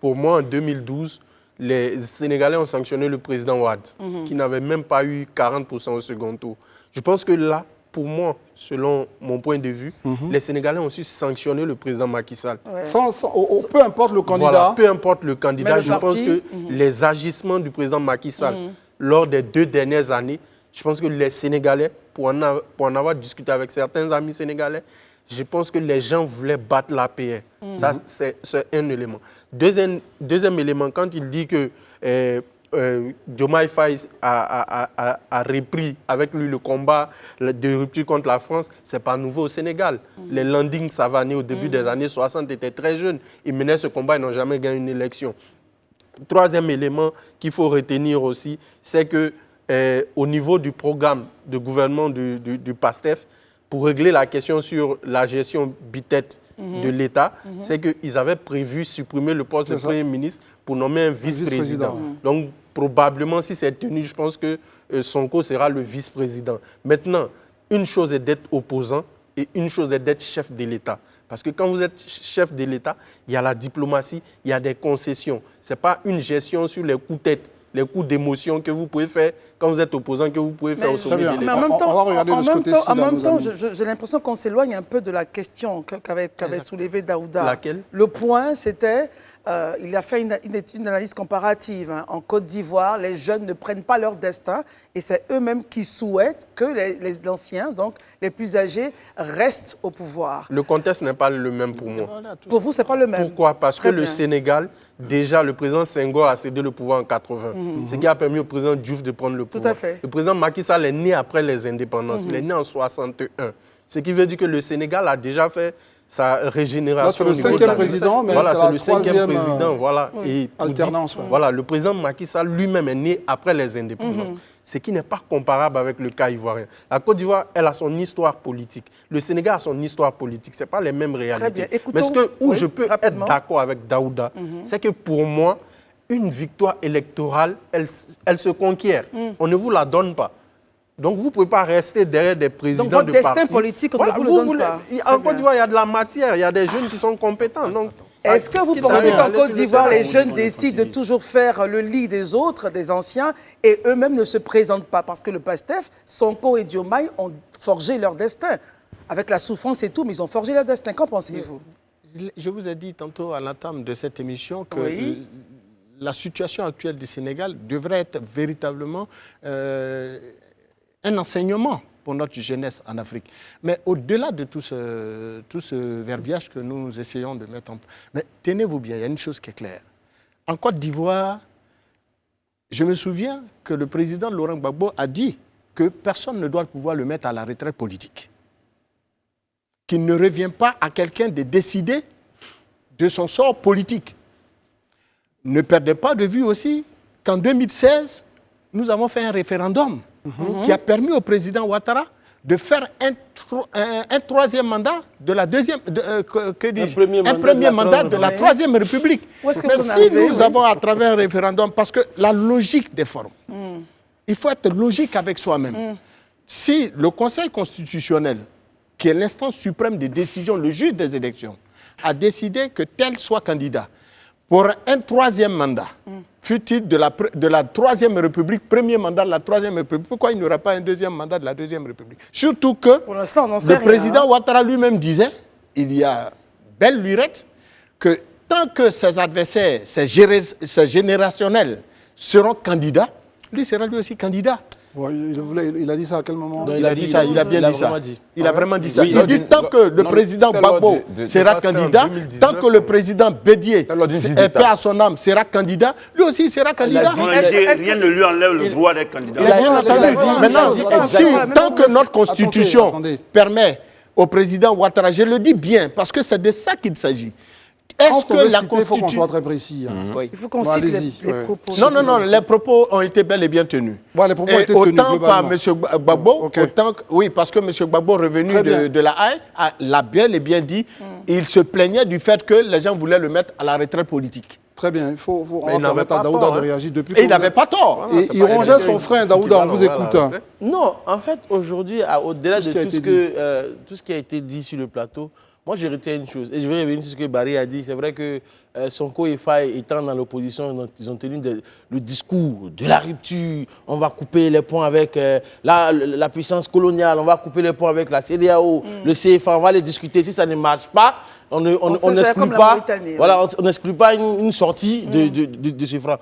Pour moi, en 2012, les Sénégalais ont sanctionné le président Wade, qui n'avait même pas eu 40% au second tour. Je pense que là, pour moi, selon mon point de vue, les Sénégalais ont su sanctionner le président Macky Sall. Ouais. Peu importe le candidat. Voilà, peu importe le candidat, je pense que les agissements du président Macky Sall lors des 2 dernières années, je pense que les Sénégalais, pour en avoir discuté avec certains amis sénégalais, je pense que les gens voulaient battre l'APR. Ça, c'est un élément. Deuxième élément, quand il dit que Diomaye Faye a repris avec lui le combat de rupture contre la France, ce n'est pas nouveau au Sénégal. Les Landing Savané, au début des années 60, étaient très jeunes. Ils menaient ce combat, ils n'ont jamais gagné une élection. Troisième élément qu'il faut retenir aussi, c'est que au niveau du programme de gouvernement du PASTEF, pour régler la question sur la gestion bitête de l'État, c'est qu'ils avaient prévu supprimer le poste de Premier ministre pour nommer un vice-président. Donc, probablement, si c'est tenu, je pense que Sonko sera le vice-président. Maintenant, une chose est d'être opposant et une chose est d'être chef de l'État. Parce que quand vous êtes chef de l'État, il y a la diplomatie, il y a des concessions. Ce n'est pas une gestion sur les coups de tête, les coups d'émotion que vous pouvez faire quand vous êtes opposant, que vous pouvez faire au sommet de l'État. Mais en même temps, en même temps, j'ai l'impression qu'on s'éloigne un peu de la question qu'avait soulevée Daouda. Laquelle? Le point, c'était, il a fait une analyse comparative. Hein. En Côte d'Ivoire, les jeunes ne prennent pas leur destin et c'est eux-mêmes qui souhaitent que les anciens, donc les plus âgés, restent au pouvoir. Le contexte n'est pas le même pour moi. Pour vous, ce n'est pas le même? Pourquoi? Parce que le Sénégal, déjà, le président Senghor a cédé le pouvoir en 80. Ce qui a permis au président Diouf de prendre le pouvoir. Tout à fait. Le président Macky Sall est né après les indépendances. Il est né en 61. Ce qui veut dire que le Sénégal a déjà fait sa régénération. C'est le 5e président, mais voilà, c'est le 5e président. Voilà. Et alternance. Voilà, le président Macky Sall lui-même est né après les indépendances. Ce qui n'est pas comparable avec le cas ivoirien. La Côte d'Ivoire, elle a son histoire politique. Le Sénégal a son histoire politique. Ce n'est pas les mêmes réalités. Très bien. Écoutons, mais où je peux être d'accord avec Daouda, c'est que pour moi, une victoire électorale, elle se conquiert. On ne vous la donne pas. Donc, vous ne pouvez pas rester derrière des présidents de partis. Donc, votre destin politique, on ne vous le donne pas. En Côte d'Ivoire, il y a de la matière, il y a des jeunes qui sont compétents. Donc, est-ce que vous pensez qu'en Côte d'Ivoire, les jeunes décident de toujours faire le lit des autres, des anciens, et eux-mêmes ne se présentent pas? Parce que le PASTEF, Sonko et Diomaye ont forgé leur destin. Avec la souffrance et tout, mais ils ont forgé leur destin. Qu'en pensez-vous? Je vous ai dit tantôt à l'entame de cette émission que la situation actuelle du Sénégal devrait être véritablement un enseignement pour notre jeunesse en Afrique. Mais au-delà de tout ce verbiage que nous essayons de mettre en place, mais tenez-vous bien, il y a une chose qui est claire. En Côte d'Ivoire, je me souviens que le président Laurent Gbagbo a dit que personne ne doit pouvoir le mettre à la retraite politique. Qu'il ne revient pas à quelqu'un de décider de son sort politique. Ne perdez pas de vue aussi qu'en 2016, nous avons fait un référendum qui a permis au président Ouattara de faire un troisième mandat de la deuxième, un premier mandat de la Troisième République. Mais si nous avons à travers un référendum, parce que la logique des formes, il faut être logique avec soi-même. Si le Conseil constitutionnel, qui est l'instance suprême des décisions, le juge des élections, a décidé que tel soit candidat pour un troisième mandat, fut-il de la Troisième République, premier mandat de la Troisième République, pourquoi il n'y aura pas un deuxième mandat de la Deuxième République? Surtout que le président Ouattara lui-même disait, il y a belle lurette, que tant que ses adversaires, ses générationnels seront candidats, lui sera lui aussi candidat. Ouais, il a dit ça à quel moment? Il a dit ça, il a bien dit ça. Il a vraiment dit ça. Il dit tant que le président Gbagbo sera candidat, tant que le président Bédié, paix à son âme, sera candidat, lui aussi il sera candidat. Rien ne lui enlève le droit d'être candidat. Bien entendu. Maintenant, tant que notre constitution permet au président Ouattara, je le dis bien, parce que c'est de ça qu'il s'agit. Est-ce que la Constitution... Il faut qu'on soit très précis. Il faut qu'on cite les propos. Non, les propos ont été bel et bien tenus. Bon, les propos ont été tenus autant par M. Gbagbo, autant que... Oui, parce que M. Gbagbo, revenu de la Haye, l'a bien et bien dit, il se plaignait du fait que les gens voulaient le mettre à la retraite politique. Très bien, il faut permettre à Daouda de réagir depuis. Et il n'avait pas tort. Et il rongeait son frein, Daouda, on vous écoute. Non, en fait, aujourd'hui, au-delà de tout ce qui a été dit sur le plateau, moi, je retiens une chose, et je vais revenir sur ce que Barry a dit. C'est vrai que Sonko et Faye, étant dans l'opposition, ils ont tenu le discours de la rupture. On va couper les ponts avec la puissance coloniale, on va couper les ponts avec la CEDEAO, le CFA, on va les discuter. Si ça ne marche pas, on n'exclut pas, voilà, on n'exclut pas une sortie de ce franc.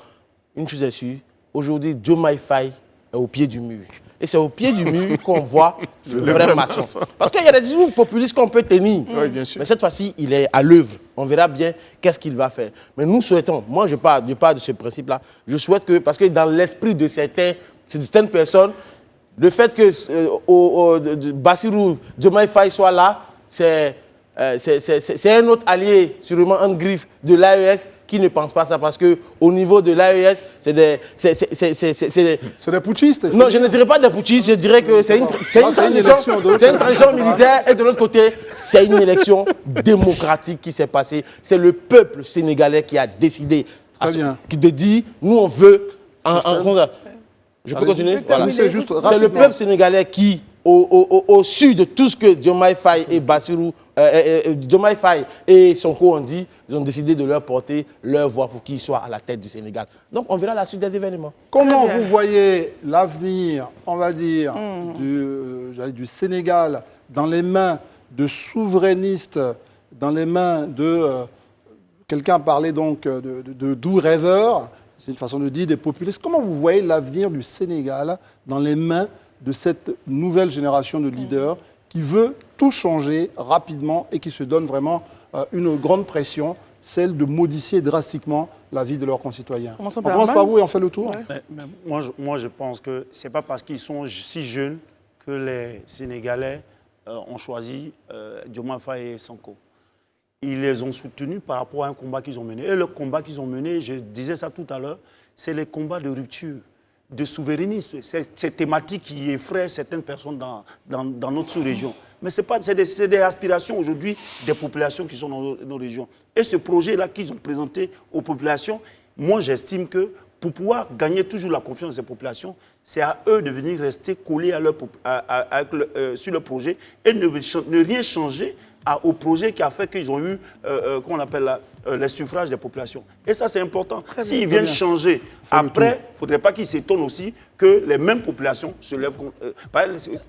Une chose est sûre, aujourd'hui, Diomaye Faye est au pied du mur. Et c'est au pied du mur qu'on voit le vrai maçon. Parce qu'il y a des discours populistes qu'on peut tenir. Oui, bien sûr. Mais cette fois-ci, il est à l'œuvre. On verra bien qu'est-ce qu'il va faire. Mais nous souhaitons, moi je parle de ce principe-là, je souhaite que, parce que dans l'esprit de certaines personnes, le fait que Bassirou Diomaye Faye soit là, c'est un autre allié, sûrement en griffe de l'AES, qui ne pense pas ça, parce qu'au niveau de l'AES, c'est des putschistes. Non, je ne dirais pas des putschistes, je dirais que c'est une transition militaire, et de l'autre côté, c'est une élection démocratique qui s'est passée. C'est le peuple sénégalais qui a décidé de dire, nous on veut... Je peux continuer? Voilà. C'est le peuple sénégalais qui, au-dessus de tout ce que Diomaye Faye et Bassirou, Diomaye Faye et Sonko ont dit, ils ont décidé de leur porter leur voix pour qu'ils soient à la tête du Sénégal. Donc on verra la suite des événements. Comment vous voyez l'avenir, on va dire, du Sénégal dans les mains de souverainistes, dans les mains de... quelqu'un parlait donc de doux rêveurs, c'est une façon de dire, des populistes. Comment vous voyez l'avenir du Sénégal dans les mains de cette nouvelle génération de leaders qui veut tout changer rapidement et qui se donne vraiment une grande pression, celle de modifier drastiquement la vie de leurs concitoyens? On commence par vous et on fait le tour. Ouais. Mais moi, je pense que ce n'est pas parce qu'ils sont si jeunes que les Sénégalais ont choisi Diomaye Faye et Sonko. Ils les ont soutenus par rapport à un combat qu'ils ont mené. Et le combat qu'ils ont mené, je disais ça tout à l'heure, c'est les combats de rupture, de souverainisme. C'est cette thématique qui effraie certaines personnes dans notre sous-région. Mais c'est des aspirations aujourd'hui des populations qui sont dans nos régions. Et ce projet-là qu'ils ont présenté aux populations, moi j'estime que pour pouvoir gagner toujours la confiance des populations, c'est à eux de venir rester collés sur le projet et ne rien changer au projet qui a fait qu'ils ont eu, comment on appelle les suffrages des populations. Et ça, c'est important. S'ils viennent changer, après, il ne faudrait pas qu'ils s'étonnent aussi que les mêmes populations se lèvent contre...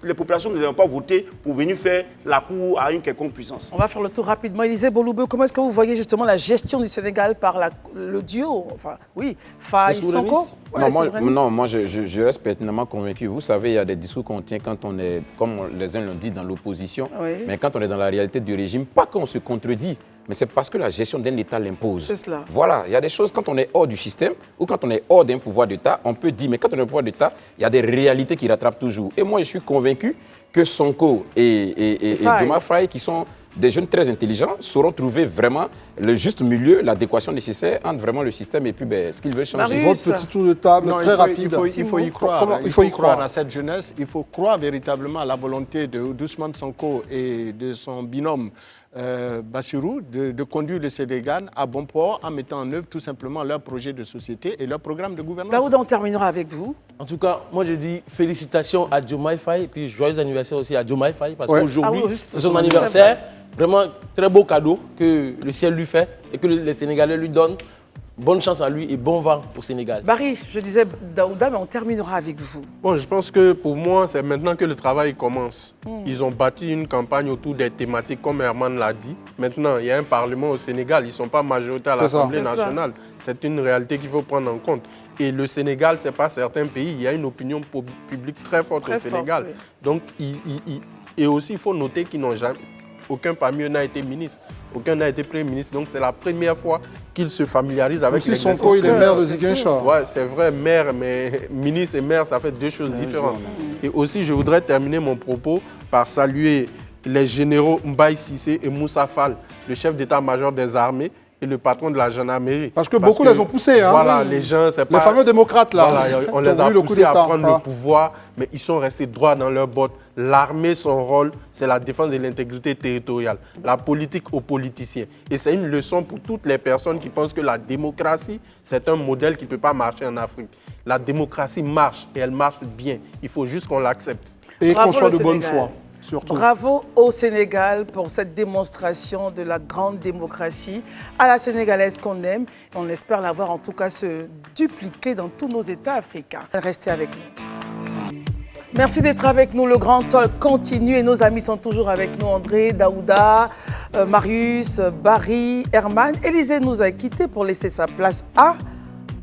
les populations ne doivent pas voter pour venir faire la cour à une quelconque puissance. On va faire le tour rapidement. Élisée Boloubé, comment est-ce que vous voyez justement la gestion du Sénégal par le duo, enfin, oui, Faye, Sonko? Moi, je reste pertinemment convaincu. Vous savez, il y a des discours qu'on tient quand on est, comme les uns l'ont dit, dans l'opposition, mais quand on est dans la réalité du régime, pas qu'on se contredit. mais c'est parce que la gestion d'un État l'impose. C'est cela. Voilà, il y a des choses, quand on est hors du système ou quand on est hors d'un pouvoir d'État, on peut dire, mais quand on est au pouvoir d'État, il y a des réalités qui rattrapent toujours. Et moi, je suis convaincu que Sonko et Diomaye Faye, qui sont des jeunes très intelligents, sauront trouver vraiment le juste milieu, l'adéquation nécessaire entre vraiment le système et puis ce qu'ils veulent changer. Votre petit tour de table, très rapide. Il faut y croire. Il faut y croire à cette jeunesse. Il faut croire véritablement à la volonté d'Ousmane Sonko et de son binôme Bassirou de conduire le Sénégal à bon port en mettant en œuvre tout simplement leur projet de société et leur programme de gouvernance. Daouda, on terminera avec vous. En tout cas, moi je dis félicitations à Diomaye Faye et puis joyeux anniversaire aussi à Diomaye Faye parce qu'aujourd'hui, c'est son anniversaire. Vraiment, très beau cadeau que le ciel lui fait et que les Sénégalais lui donnent. Bonne chance à lui et bon vent au Sénégal. Barry, je disais Daouda, mais on terminera avec vous. Bon, je pense que pour moi, c'est maintenant que le travail commence. Ils ont bâti une campagne autour des thématiques, comme Herman l'a dit. Maintenant, il y a un Parlement au Sénégal. Ils ne sont pas majoritaires à l'Assemblée nationale. C'est une réalité qu'il faut prendre en compte. Et le Sénégal, ce n'est pas certains pays. Il y a une opinion publique très forte au Sénégal. Oui. Donc, et aussi, il faut noter qu'ils n'ont jamais... Aucun parmi eux n'a été ministre, aucun n'a été Premier ministre. Donc c'est la première fois qu'ils se familiarisent avec les Sonko, il est maire de Ziguinchor. Oui, c'est vrai, maire, mais ministre et maire, ça fait deux choses différentes. Et aussi, je voudrais terminer mon propos par saluer les généraux Mbaye Cissé et Moussa Fall, le chef d'état-major des armées et le patron de la gendarmerie. Parce que beaucoup les ont poussés. Hein. Voilà, les gens, c'est pas... Les fameux démocrates, là. Voilà, on les a poussés à prendre le pouvoir, mais ils sont restés droits dans leurs bottes. L'armée, son rôle, c'est la défense de l'intégrité territoriale. La politique aux politiciens. Et c'est une leçon pour toutes les personnes qui pensent que la démocratie, c'est un modèle qui ne peut pas marcher en Afrique. La démocratie marche, et elle marche bien. Il faut juste qu'on l'accepte. Et qu'on soit de bonne foi. Surtout. Bravo au Sénégal pour cette démonstration de la grande démocratie à la sénégalaise qu'on aime. On espère l'avoir en tout cas se dupliquer dans tous nos États africains. Restez avec nous. Merci d'être avec nous. Le grand talk continue et nos amis sont toujours avec nous. André, Daouda, Marius, Barry, Herman. Élisée nous a quittés pour laisser sa place à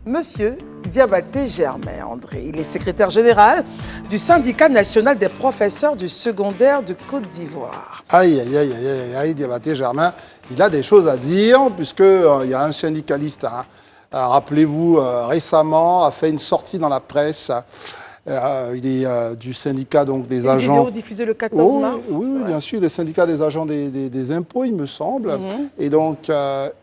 Monsieur Diabaté Germain, André. Il est secrétaire général du syndicat national des professeurs du secondaire de Côte d'Ivoire. Aïe, aïe, aïe, aïe, aïe, Diabaté Germain, il a des choses à dire, puisqu'il y a un syndicaliste, hein, rappelez-vous, récemment, a fait une sortie dans la presse. Il est du syndicat donc, des agents... Une vidéo diffusée le 14 mars. Oui, bien sûr, le syndicat des agents des impôts, il me semble. Et donc,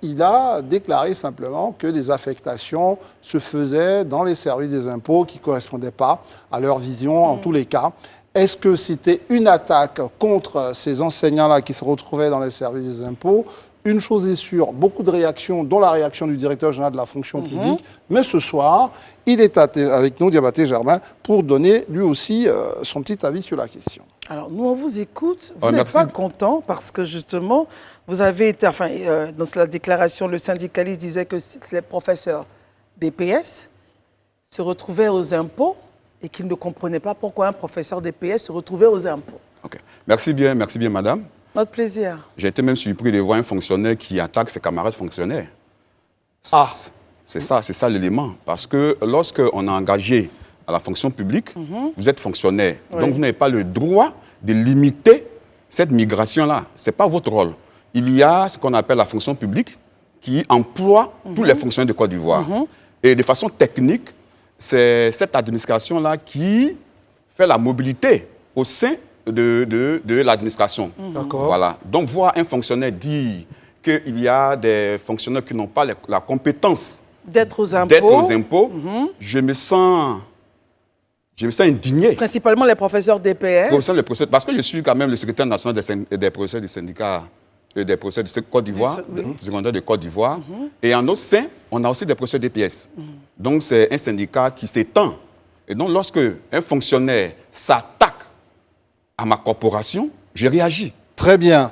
il a déclaré simplement que des affectations se faisaient dans les services des impôts qui ne correspondaient pas à leur vision en tous les cas. Est-ce que c'était une attaque contre ces enseignants-là qui se retrouvaient dans les services des impôts ? Une chose est sûre, beaucoup de réactions, dont la réaction du directeur général de la fonction publique. Mais ce soir, il est avec nous, Diabaté Germain, pour donner lui aussi son petit avis sur la question. Alors, nous, on vous écoute. Vous n'êtes pas content parce que, justement, vous avez été... Enfin, dans la déclaration, le syndicaliste disait que les professeurs d'EPS se retrouvaient aux impôts et qu'ils ne comprenaient pas pourquoi un professeur d'EPS se retrouvait aux impôts. Okay. Merci bien, madame. Notre plaisir. J'ai été même surpris de voir un fonctionnaire qui attaque ses camarades fonctionnaires. Ah. C'est ça l'élément. Parce que lorsqu'on est engagé à la fonction publique, vous êtes fonctionnaire. Oui. Donc vous n'avez pas le droit de limiter cette migration-là. Ce n'est pas votre rôle. Il y a ce qu'on appelle la fonction publique qui emploie tous les fonctionnaires de Côte d'Ivoire. Et de façon technique, c'est cette administration-là qui fait la mobilité au sein de l'administration. Voilà. Donc, voir un fonctionnaire dire qu'il y a des fonctionnaires qui n'ont pas la compétence d'être aux impôts, je me sens indigné. Principalement les professeurs d'EPS. Parce que je suis quand même le secrétaire national des professeurs du syndicat des professeurs de Côte d'Ivoire, du secondaire de Côte d'Ivoire. Et en notre sein, on a aussi des professeurs d'EPS. Donc, c'est un syndicat qui s'étend. Et donc, lorsque un fonctionnaire s'attaque à ma corporation, j'ai réagi. Très bien,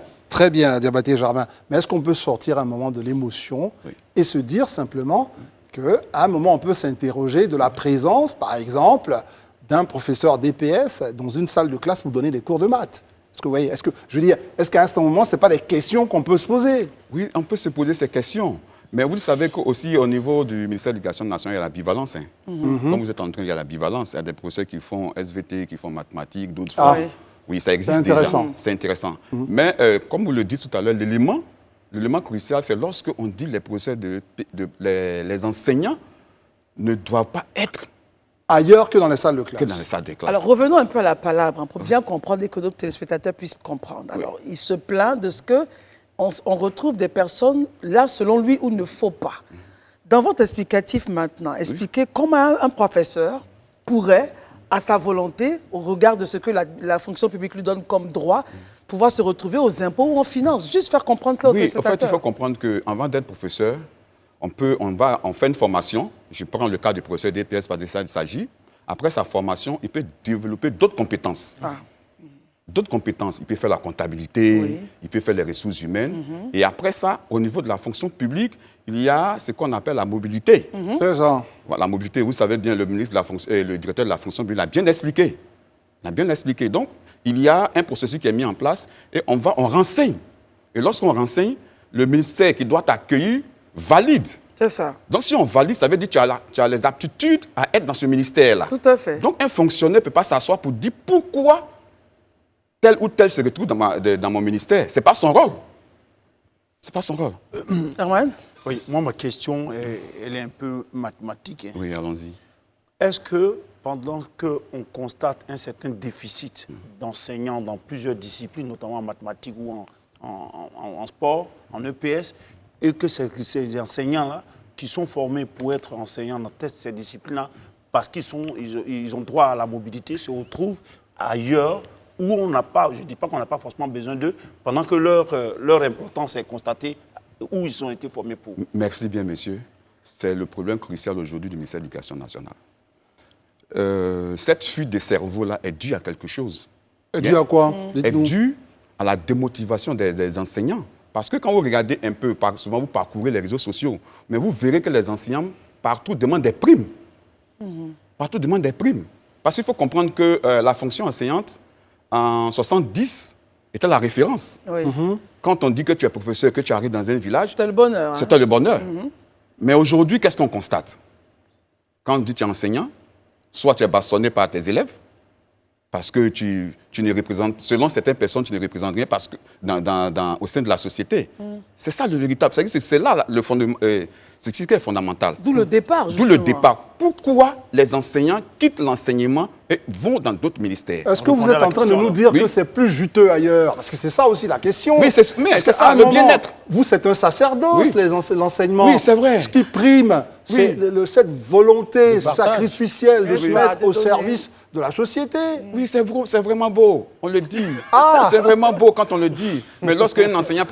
Diabaté Germain. Mais est-ce qu'on peut sortir un moment de l'émotion et se dire simplement qu'à un moment, on peut s'interroger de la présence, par exemple, d'un professeur d'EPS dans une salle de classe pour donner des cours de maths? Est-ce qu'à un moment, ce n'est pas des questions qu'on peut se poser? Oui, on peut se poser ces questions. Mais vous savez qu'aussi au niveau du ministère de l'Éducation nationale, il y a la bivalence. Comme vous êtes en train, il y a la bivalence. Il y a des professeurs qui font SVT, qui font mathématiques, d'autres font... Oui, ça existe déjà. C'est intéressant. Mais comme vous le dites tout à l'heure, l'élément l'élément crucial, c'est lorsque on dit les professeurs, les enseignants ne doivent pas être ailleurs que dans les salles de classe. Que dans les salles de classe. Alors, revenons un peu à la palabre, pour bien comprendre et que nos téléspectateurs puissent comprendre. Alors, il se plaint de ce que on retrouve des personnes là, selon lui, où il ne faut pas. Dans votre explicatif maintenant, expliquez comment un professeur pourrait, à sa volonté, au regard de ce que la fonction publique lui donne comme droit, pouvoir se retrouver aux impôts ou en finance. Juste faire comprendre cela aux téléspectateurs. En fait, il faut comprendre qu'avant d'être professeur, on fait une formation. Je prends le cas du professeur DPS, parce que ça il s'agit. Après sa formation, il peut développer d'autres compétences. D'autres compétences. Il peut faire la comptabilité, il peut faire les ressources humaines. Et après ça, au niveau de la fonction publique, il y a ce qu'on appelle la mobilité. C'est ça. Voilà, la mobilité, vous savez bien, le ministre de la fonction, le directeur de la fonction publique l'a bien expliqué. Donc, il y a un processus qui est mis en place et on renseigne. Et lorsqu'on renseigne, le ministère qui doit t'accueillir valide. C'est ça. Donc, si on valide, ça veut dire que tu as les aptitudes à être dans ce ministère-là. Tout à fait. Donc, un fonctionnaire ne peut pas s'asseoir pour dire pourquoi tel ou tel se retrouve dans mon ministère. Ce n'est pas son rôle. Ce n'est pas son rôle. Erwan? Oui, moi, ma question, elle est un peu mathématique. Hein. Oui, allons-y. Est-ce que, pendant qu'on constate un certain déficit d'enseignants dans plusieurs disciplines, notamment en mathématiques ou en sport, en EPS, et que ces enseignants-là, qui sont formés pour être enseignants dans ces disciplines-là, parce qu'ils ont droit à la mobilité, se retrouvent ailleurs où on n'a pas, je ne dis pas qu'on n'a pas forcément besoin d'eux, pendant que leur importance est constatée où ils ont été formés pour. Merci bien, monsieur. C'est le problème crucial aujourd'hui du ministère de l'Éducation nationale. Cette fuite des cerveaux-là est due à quelque chose. Est due à quoi? Est due à la démotivation des enseignants. Parce que quand vous regardez un peu, souvent vous parcourez les réseaux sociaux, mais vous verrez que les enseignants partout demandent des primes. Partout demandent des primes. Parce qu'il faut comprendre que la fonction enseignante, en 70, était la référence. Oui. Quand on dit que tu es professeur, que tu arrives dans un village, c'était le bonheur. C'était le bonheur. Mais aujourd'hui, qu'est-ce qu'on constate? Quand on dit que tu es enseignant, soit tu es bâtonné par tes élèves, parce que tu ne représentes, selon certaines personnes, tu ne représentes rien parce que au sein de la société. C'est ça le véritable. C'est là le fondement, c'est ce qui est fondamental. D'où le départ, justement. D'où le départ. Pourquoi les enseignants quittent l'enseignement et vont dans d'autres ministères? Est-ce que vous êtes en train de nous dire que c'est plus juteux ailleurs? Parce que c'est ça aussi la question. Oui, c'est ça, le bien-être. Vous, c'est un sacerdoce, l'enseignement. Oui, c'est vrai. Ce qui prime, c'est cette volonté sacrificielle de se mettre au service de la société. Oui, c'est vraiment beau, on le dit. C'est vraiment beau quand on le dit. Mais lorsqu'un enseignant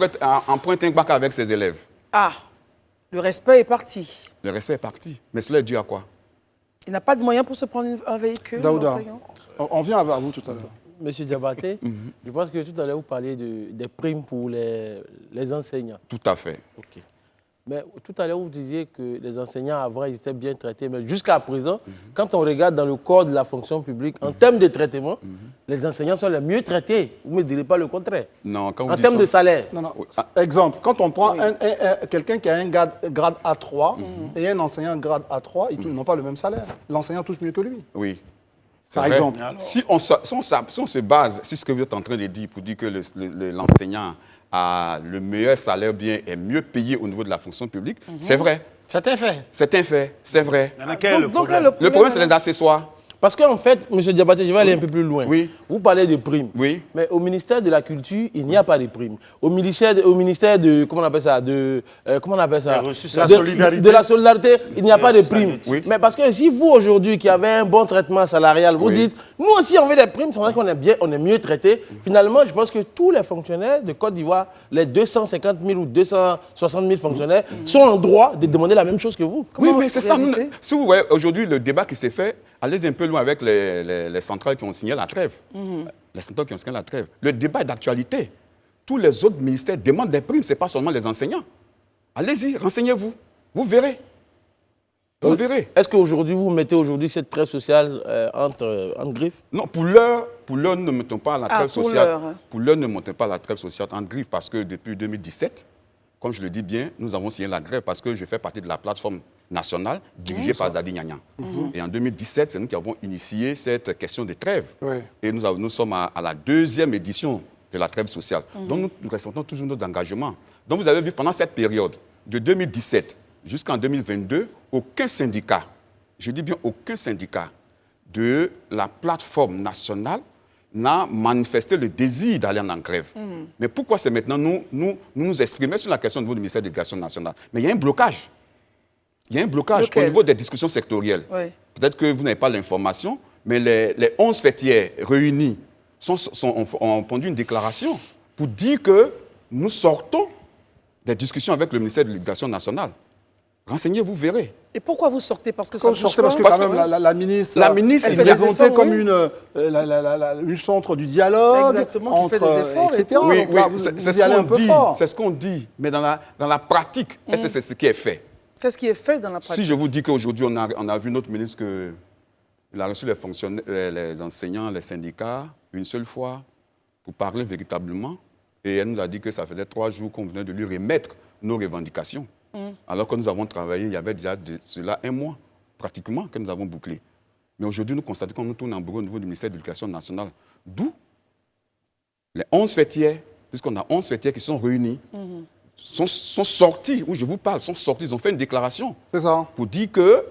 emprunte un bac avec ses élèves. Le respect est parti. Le respect est parti. Mais cela est dû à quoi? Il n'a pas de moyens pour se prendre un véhicule. Daouda, on vient à vous tout à l'heure. Monsieur Diabaté, je pense que tout à l'heure, vous parliez des primes pour les enseignants. Tout à fait. OK. Mais tout à l'heure, vous disiez que les enseignants avant, ils étaient bien traités. Mais jusqu'à présent, quand on regarde dans le code de la fonction publique, en termes de traitement, les enseignants sont les mieux traités. Vous ne me direz pas le contraire. Non, quand en termes de salaire. Non. Exemple, quand on prend quelqu'un qui a un grade A3 et un enseignant grade A3, ils n'ont pas le même salaire. L'enseignant touche mieux que lui. Oui. Par exemple. Si on se base sur ce que vous êtes en train de dire pour dire que l'enseignant a le meilleur salaire, bien est mieux payé au niveau de la fonction publique, c'est vrai. C'est un fait. C'est un fait, c'est vrai. Quel est le problème? Le problème, c'est les accessoires. Parce qu'en fait, M. Diabaté, je vais aller un peu plus loin. Oui. Vous parlez de primes. Oui. Mais au ministère de la Culture, il n'y a pas de primes. Au ministère de comment on appelle ça? De la solidarité, il n'y a pas de primes. Oui. Mais parce que si vous, aujourd'hui, qui avez un bon traitement salarial, vous dites, nous aussi, on veut des primes, c'est vrai qu'on est mieux traités. Finalement, je pense que tous les fonctionnaires de Côte d'Ivoire, les 250 000 ou 260 000 fonctionnaires, sont en droit de demander la même chose que vous. Oui, mais c'est ça. Si vous voyez aujourd'hui le débat qui s'est fait, allez un peu loin avec les centrales qui ont signé la trêve. Les centrales qui ont signé la trêve. Le débat est d'actualité. Tous les autres ministères demandent des primes, ce n'est pas seulement les enseignants. Allez-y, renseignez-vous. Vous verrez. Vous verrez. Est-ce qu'aujourd'hui, vous mettez cette trêve sociale entre griffes? Non, pour l'heure, nous ne mettons pas la trêve sociale. Pour l'heure, nous ne mettons pas la trêve sociale en griffes parce que depuis 2017, comme je le dis bien, nous avons signé la grève parce que je fais partie de la plateforme nationale dirigée par Zadi Nyanya. Et en 2017, c'est nous qui avons initié cette question de trêve. Et nous sommes à la 2e édition de la trêve sociale. Donc nous respectons toujours nos engagements. Donc vous avez vu pendant cette période, de 2017 jusqu'en 2022, aucun syndicat, je dis bien aucun syndicat de la plateforme nationale n'a manifesté le désir d'aller en grève. Mais pourquoi c'est maintenant nous exprimer sur la question au niveau du ministère de l'Éducation nationale? Mais il y a un blocage. Il y a un blocage au niveau des discussions sectorielles. Oui. Peut-être que vous n'avez pas l'information, mais les 11 fêtières réunies ont pondu une déclaration pour dire que nous sortons des discussions avec le ministère de l'Éducation nationale. Renseignez, vous verrez. Et pourquoi vous sortez? Parce que ça bouge pas. Parce que quand même la ministre est présentée comme une centre du dialogue. Exactement, qui fait des efforts, etc. Oui, c'est ce qu'on dit. Mais dans la pratique, est-ce que c'est ce qui est fait? Qu'est-ce qui est fait dans la pratique? Si je vous dis qu'aujourd'hui, on a vu notre ministre qu'il a reçu les fonctionnaires, les enseignants, les syndicats, une seule fois, pour parler véritablement. Et elle nous a dit que ça faisait 3 jours qu'on venait de lui remettre nos revendications. Alors que nous avons travaillé, il y avait déjà de cela 1 mois, pratiquement, que nous avons bouclé. Mais aujourd'hui, nous constatons qu'on nous tourne en bureau au niveau du ministère de l'Éducation nationale. D'où les 11 fêtières, puisqu'on a 11 fêtières qui sont réunies, sont sortis, où je vous parle, sont sortis, ils ont fait une déclaration pour dire qu'eux,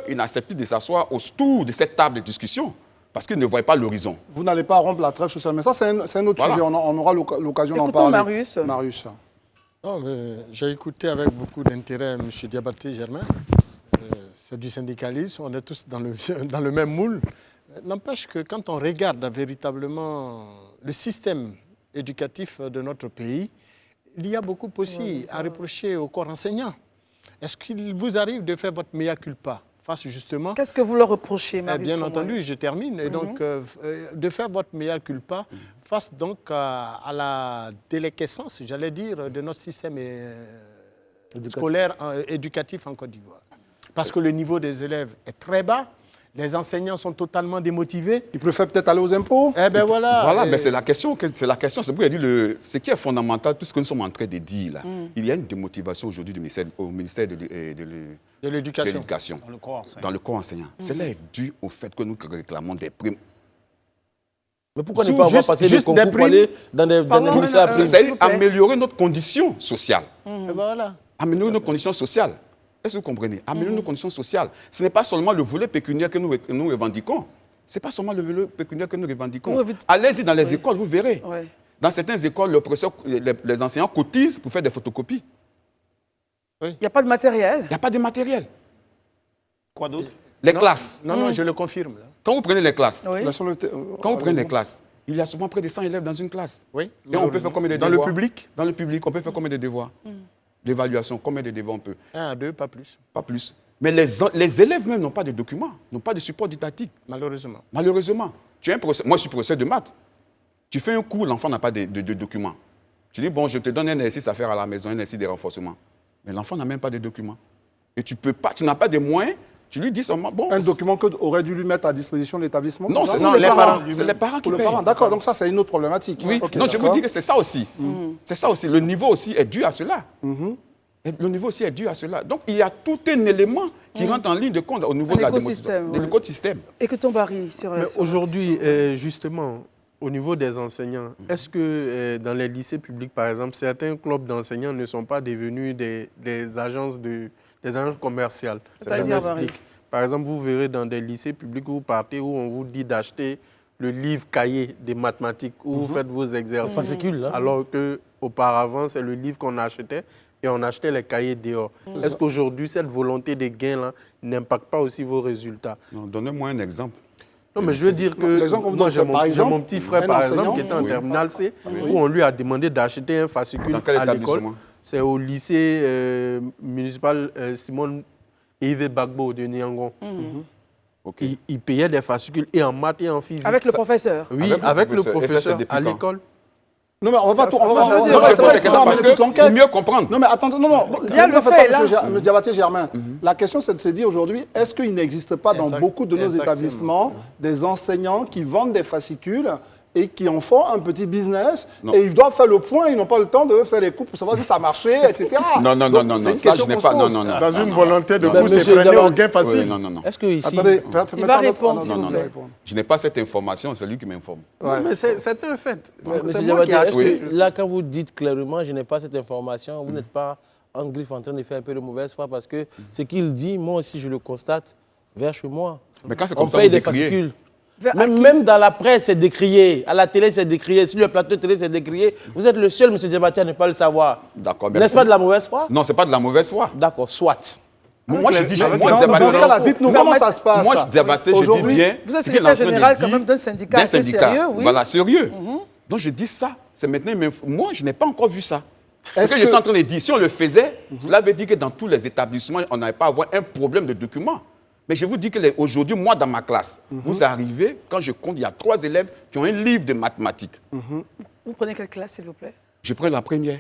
ils n'acceptent plus de s'asseoir autour de cette table de discussion parce qu'ils ne voient pas l'horizon. Vous n'allez pas rompre la trêve sociale, mais ça, c'est un autre sujet, on aura l'occasion d'en parler. Marius. J'ai écouté avec beaucoup d'intérêt M. Diabaté Germain. C'est du syndicalisme, on est tous dans le même moule. N'empêche que quand on regarde véritablement le système éducatif de notre pays, il y a beaucoup aussi à reprocher au corps enseignant. Est-ce qu'il vous arrive de faire votre mea culpa face justement... Qu'est-ce que vous leur reprochez, Marius? Bien entendu, je termine. Et donc, de faire votre mea culpa face donc à la déliquescence, j'allais dire, de notre système scolaire éducatif en Côte d'Ivoire. Parce que le niveau des élèves est très bas. Les enseignants sont totalement démotivés. Ils préfèrent peut-être aller aux impôts. Eh bien voilà. Voilà, mais c'est la question. C'est pourquoi il dit ce qui est fondamental, tout ce que nous sommes en train de dire là. Il y a une démotivation aujourd'hui au ministère de l'Éducation. Dans le corps enseignant. Cela est dû au fait que nous réclamons des primes. Mais pourquoi ne pas avoir passé des concours pour aller dans des ministères? C'est-à-dire améliorer notre condition sociale. Voilà. Améliorer nos conditions sociales. Est-ce que vous comprenez? Améliorer nos conditions sociales. Ce n'est pas seulement le volet pécuniaire que nous revendiquons. Ce n'est pas seulement le volet pécuniaire que nous revendiquons. Allez-y dans les écoles, vous verrez. Dans certaines écoles, les enseignants cotisent pour faire des photocopies. Il n'y a pas de matériel. Il n'y a pas de matériel. Quoi d'autre? Les classes. Non, je le confirme. Là. Quand vous prenez les classes, il y a souvent près de 100 élèves dans une classe. Oui. Et on peut faire combien de devoirs? Dans le public? Dans le public, on peut faire combien de devoirs? L'évaluation, combien de devoirs on peut? 1 à 2, pas plus. Pas plus. Mais les élèves même n'ont pas de documents, n'ont pas de support didactique. Malheureusement. Moi, je suis professeur de maths. Tu fais un cours, l'enfant n'a pas de documents. Tu dis, bon, je te donne un exercice à faire à la maison, un exercice de renforcement. Mais l'enfant n'a même pas de documents. Et tu n'as pas de moyens. Tu lui dis seulement, bon... Un document qu'aurait dû lui mettre à disposition de l'établissement? Non, c'est les parents. C'est les parents qui payent. D'accord, donc ça, c'est une autre problématique. Oui, okay, donc je vous dis que c'est ça aussi. C'est ça aussi. Le niveau aussi est dû à cela. Le niveau aussi est dû à cela. Donc, il y a tout un élément qui rentre en ligne de compte au niveau de l'écosystème. Écoutons Barry sur... Aujourd'hui, justement, au niveau des enseignants, est-ce que dans les lycées publics, par exemple, certains clubs d'enseignants ne sont pas devenus des agences commerciales? Je m'explique. Par exemple, vous verrez dans des lycées publics où vous partez, où on vous dit d'acheter le livre cahier des mathématiques, où vous faites vos exercices. Fascicule, hein? Alors qu'auparavant, c'est le livre qu'on achetait et on achetait les cahiers dehors. Est-ce qu'aujourd'hui, cette volonté de gain-là n'impacte pas aussi vos résultats? Donnez-moi un exemple. Non, mais je veux dire que moi, j'ai mon petit frère, par exemple, qui était en terminale C, où on lui a demandé d'acheter un fascicule à l'école. C'est au lycée municipal Simone Yves Bagbo de Niangon. Il payait des fascicules et en maths et en physique. Avec le professeur? Oui, avec le professeur à l'école. Non, mais on va tout. Je pose la question parce que pour mieux comprendre. Non, mais attendez, non. Il y a le fait, là. M. Diabaté Germain, la question, c'est de se dire aujourd'hui, est-ce qu'il n'existe pas dans beaucoup de nos établissements des enseignants qui vendent des fascicules et qui en font un petit business et ils doivent faire le point, ils n'ont pas le temps de faire les coups pour savoir si ça marchait, etc. Non, ça je n'ai pas. Non. Dans une volonté de vous s'effréner au gain facile. Non. Est-ce que ici... Attendez, il va répondre, non. Je n'ai pas cette information, c'est lui qui m'informe. Ouais. Mais c'est un fait. Monsieur Diabaté, que là, quand vous dites clairement, je n'ai pas cette information, vous n'êtes pas en griffe en train de faire un peu de mauvaise foi parce que ce qu'il dit, moi aussi, je le constate vers chez moi. Mais quand c'est comme on ça, paye vous des décriez. fascicules. Même dans la presse, c'est décrié. À la télé, c'est décrié. Sur le plateau de télé, c'est décrié. Vous êtes le seul, M. Diabaté, à ne pas le savoir. D'accord, n'est-ce pas de la mauvaise foi? Non, c'est pas de la mauvaise foi. D'accord, soit. Moi, je dis, dites-nous comment ça se passe. Moi, je Diabaté, je dis bien. Vous êtes secrétaire général quand même d'un syndicat assez sérieux, oui. Voilà, sérieux. Donc, je dis ça. C'est maintenant, moi, je n'ai pas encore vu ça. Ce que je suis en train de dire, si on le faisait, cela veut dire que dans tous les établissements, on n'avait pas à avoir un problème de documents. Mais je vous dis qu'aujourd'hui, moi, dans ma classe, vous c'est arrivé, quand je compte, il y a 3 élèves qui ont un livre de mathématiques. Vous prenez quelle classe, s'il vous plaît? Je prends la première.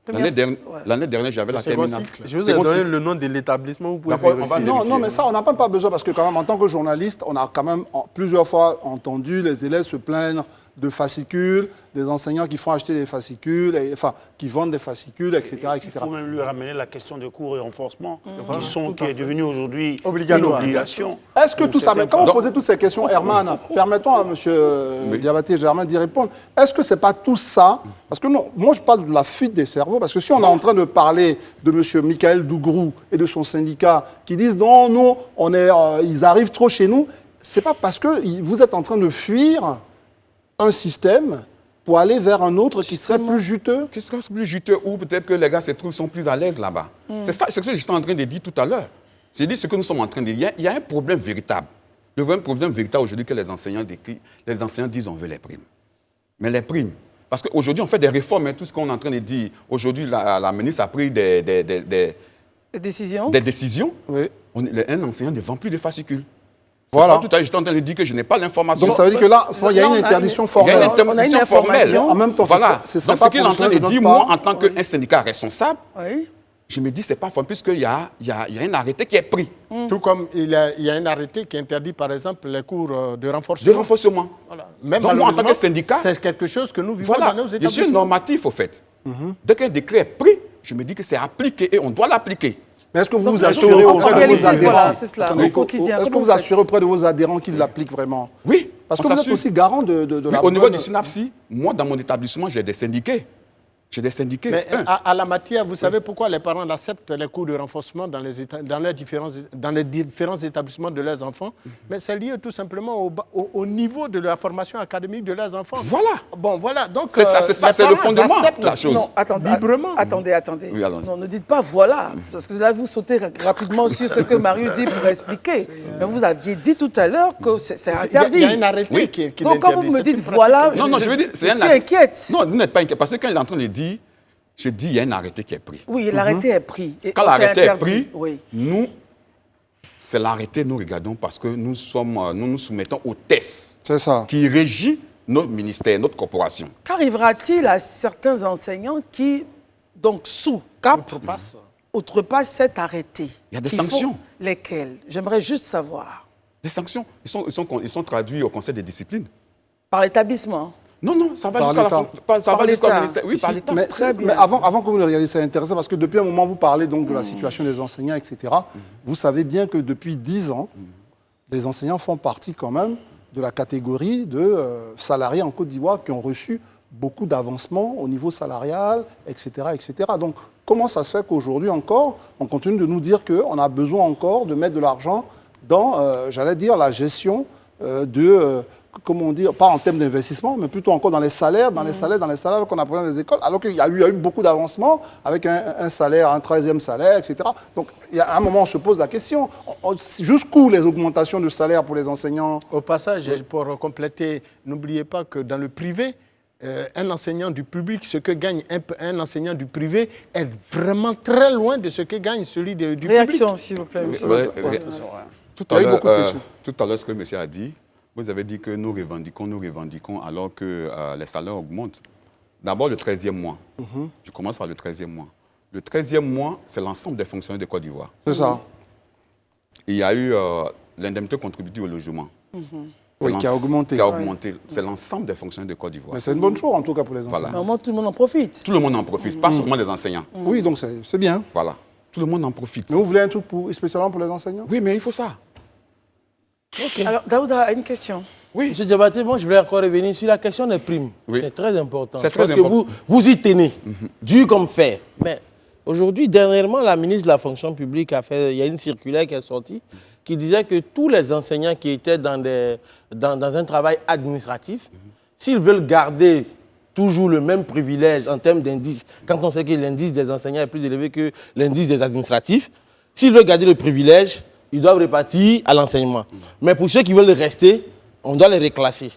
L'année dernière, j'avais la terminale. Je vous ai donné le nom de l'établissement, vous pouvez vérifier. Non, mais ça, on n'a même pas besoin, parce que quand même, en tant que journaliste, on a quand même plusieurs fois entendu les élèves se plaindre de fascicules, des enseignants qui font acheter des fascicules, qui vendent des fascicules, etc. Il faut même lui ramener la question de cours et renforcement, qui est devenue aujourd'hui une obligation. Est-ce que tout ça, mais quand vous posez toutes ces questions, Herman, permettons à M. Diabaté Germain d'y répondre. Est-ce que ce n'est pas tout ça? Parce que non, moi, je parle de la fuite des cerveaux, parce que si on est en train de parler de M. Michael Dougrou et de son syndicat qui disent non, nous, ils arrivent trop chez nous, ce n'est pas parce que vous êtes en train de fuir un système pour aller vers un autre qui serait plus juteux. Qui serait plus juteux ou peut-être que les gars sont plus à l'aise là-bas. C'est ça, c'est ce que j'étais en train de dire tout à l'heure. J'ai dit ce que nous sommes en train de dire. Il y a un problème véritable. Le vrai problème véritable aujourd'hui que les enseignants disent on veut les primes. Mais les primes, parce qu'aujourd'hui on fait des réformes, tout ce qu'on est en train de dire. Aujourd'hui la ministre a pris des décisions. Oui. Un enseignant ne vend plus de fascicules. Voilà. Tout à l'heure, j'étais en train de dire que je n'ai pas l'information. Donc ça veut dire que là, il y a une interdiction formelle. Il y a une interdiction formelle. En même temps, voilà. Donc ce qu'il est en train de dire, moi, en tant qu'un syndicat responsable, je me dis que ce n'est pas formel, puisqu'il y a un arrêté qui est pris. Tout comme il y a un arrêté qui interdit, par exemple, les cours de renforcement. De renforcement. Voilà. Même donc moi, en tant que syndicat, c'est quelque chose que nous vivons dans nos établissements. Je suis normatif, au fait. Dès qu'un décret est pris, je me dis que c'est appliqué et on doit l'appliquer. Mais est-ce que vous vous assurez auprès de vos adhérents Est-ce que vous assurez auprès de vos adhérents qu'ils l'appliquent vraiment? Oui. Parce que vous êtes aussi garant de la... Au niveau du SYNAPSI, moi, dans mon établissement, j'ai des syndiqués. Mais à la matière, vous savez pourquoi les parents acceptent les cours de renforcement dans les différents établissements de leurs enfants? Mais c'est lié tout simplement au niveau de la formation académique de leurs enfants. Voilà. Bon, voilà. Donc, c'est ça, c'est le fondement de la chose. Non, librement. Attendez. Oui, non, ne dites pas voilà. Parce que là, vous sautez rapidement sur ce que Marius dit pour expliquer. Mais vous aviez dit tout à l'heure que c'est interdit. Il y a un arrêté qui l'interdit. Donc, quand vous me dites voilà, je veux dire, je suis inquiète. Non, vous n'êtes pas inquiète. Parce que quand il est en train de dire, je dis, il y a un arrêté qui est pris. Oui, l'arrêté est pris. Quand l'arrêté est pris, nous, c'est l'arrêté, nous regardons parce que nous nous soumettons au test qui régit notre ministère, notre corporation. Qu'arrivera-t-il à certains enseignants qui, donc sous cap, outrepassent cet arrêté? Il y a des sanctions. Lesquelles? J'aimerais juste savoir. Les sanctions, ils sont traduits au conseil de discipline. Par l'établissement? Non, ça va jusqu'au ministère. Oui, par l'État. Mais avant que vous le regardiez, c'est intéressant parce que depuis un moment, vous parlez donc de la situation des enseignants, etc. Vous savez bien que depuis 10 ans, les enseignants font partie quand même de la catégorie de salariés en Côte d'Ivoire qui ont reçu beaucoup d'avancements au niveau salarial, etc., etc. Donc, comment ça se fait qu'aujourd'hui encore, on continue de nous dire qu'on a besoin encore de mettre de l'argent dans, j'allais dire, la gestion comment dire, pas en termes d'investissement, mais plutôt encore dans les salaires, qu'on apprend dans les écoles, alors qu'il y a eu beaucoup d'avancements avec un salaire, un 13e salaire, etc. Donc, il y a un moment, on se pose la question, jusqu'où les augmentations de salaire pour les enseignants? Au passage, pour compléter, n'oubliez pas que dans le privé, un enseignant du public, ce que gagne un enseignant du privé est vraiment très loin de ce que gagne celui du public. Réaction, s'il vous plaît. Tout à l'heure, ce que le monsieur a dit, vous avez dit que nous revendiquons alors que les salaires augmentent. D'abord, le 13e mois. Je commence par le 13e mois. Le 13e mois, c'est l'ensemble des fonctionnaires de Côte d'Ivoire. C'est ça. Il y a eu l'indemnité contributive au logement. Oui, qui a augmenté. Qui a augmenté. C'est l'ensemble des fonctionnaires de Côte d'Ivoire. Mais c'est une bonne chose, en tout cas, pour les enseignants. Voilà. Normalement, tout le monde en profite. Tout le monde en profite, pas seulement les enseignants. Oui, donc c'est bien. Voilà. Tout le monde en profite. Mais vous voulez un truc spécialement pour les enseignants? Oui, mais il faut ça. Alors, Daouda a une question. Oui. Monsieur Diabaté, moi, je voulais encore revenir sur la question des primes. Oui. C'est très important. C'est Je pense très que important. vous y tenez, dur comme fer. Mais aujourd'hui, dernièrement, la ministre de la fonction publique il y a une circulaire qui est sortie qui disait que tous les enseignants qui étaient dans un travail administratif, s'ils veulent garder toujours le même privilège en termes d'indice, quand on sait que l'indice des enseignants est plus élevé que l'indice des administratifs, s'ils veulent garder le privilège, ils doivent repartir à l'enseignement. Mais pour ceux qui veulent rester, on doit les reclasser.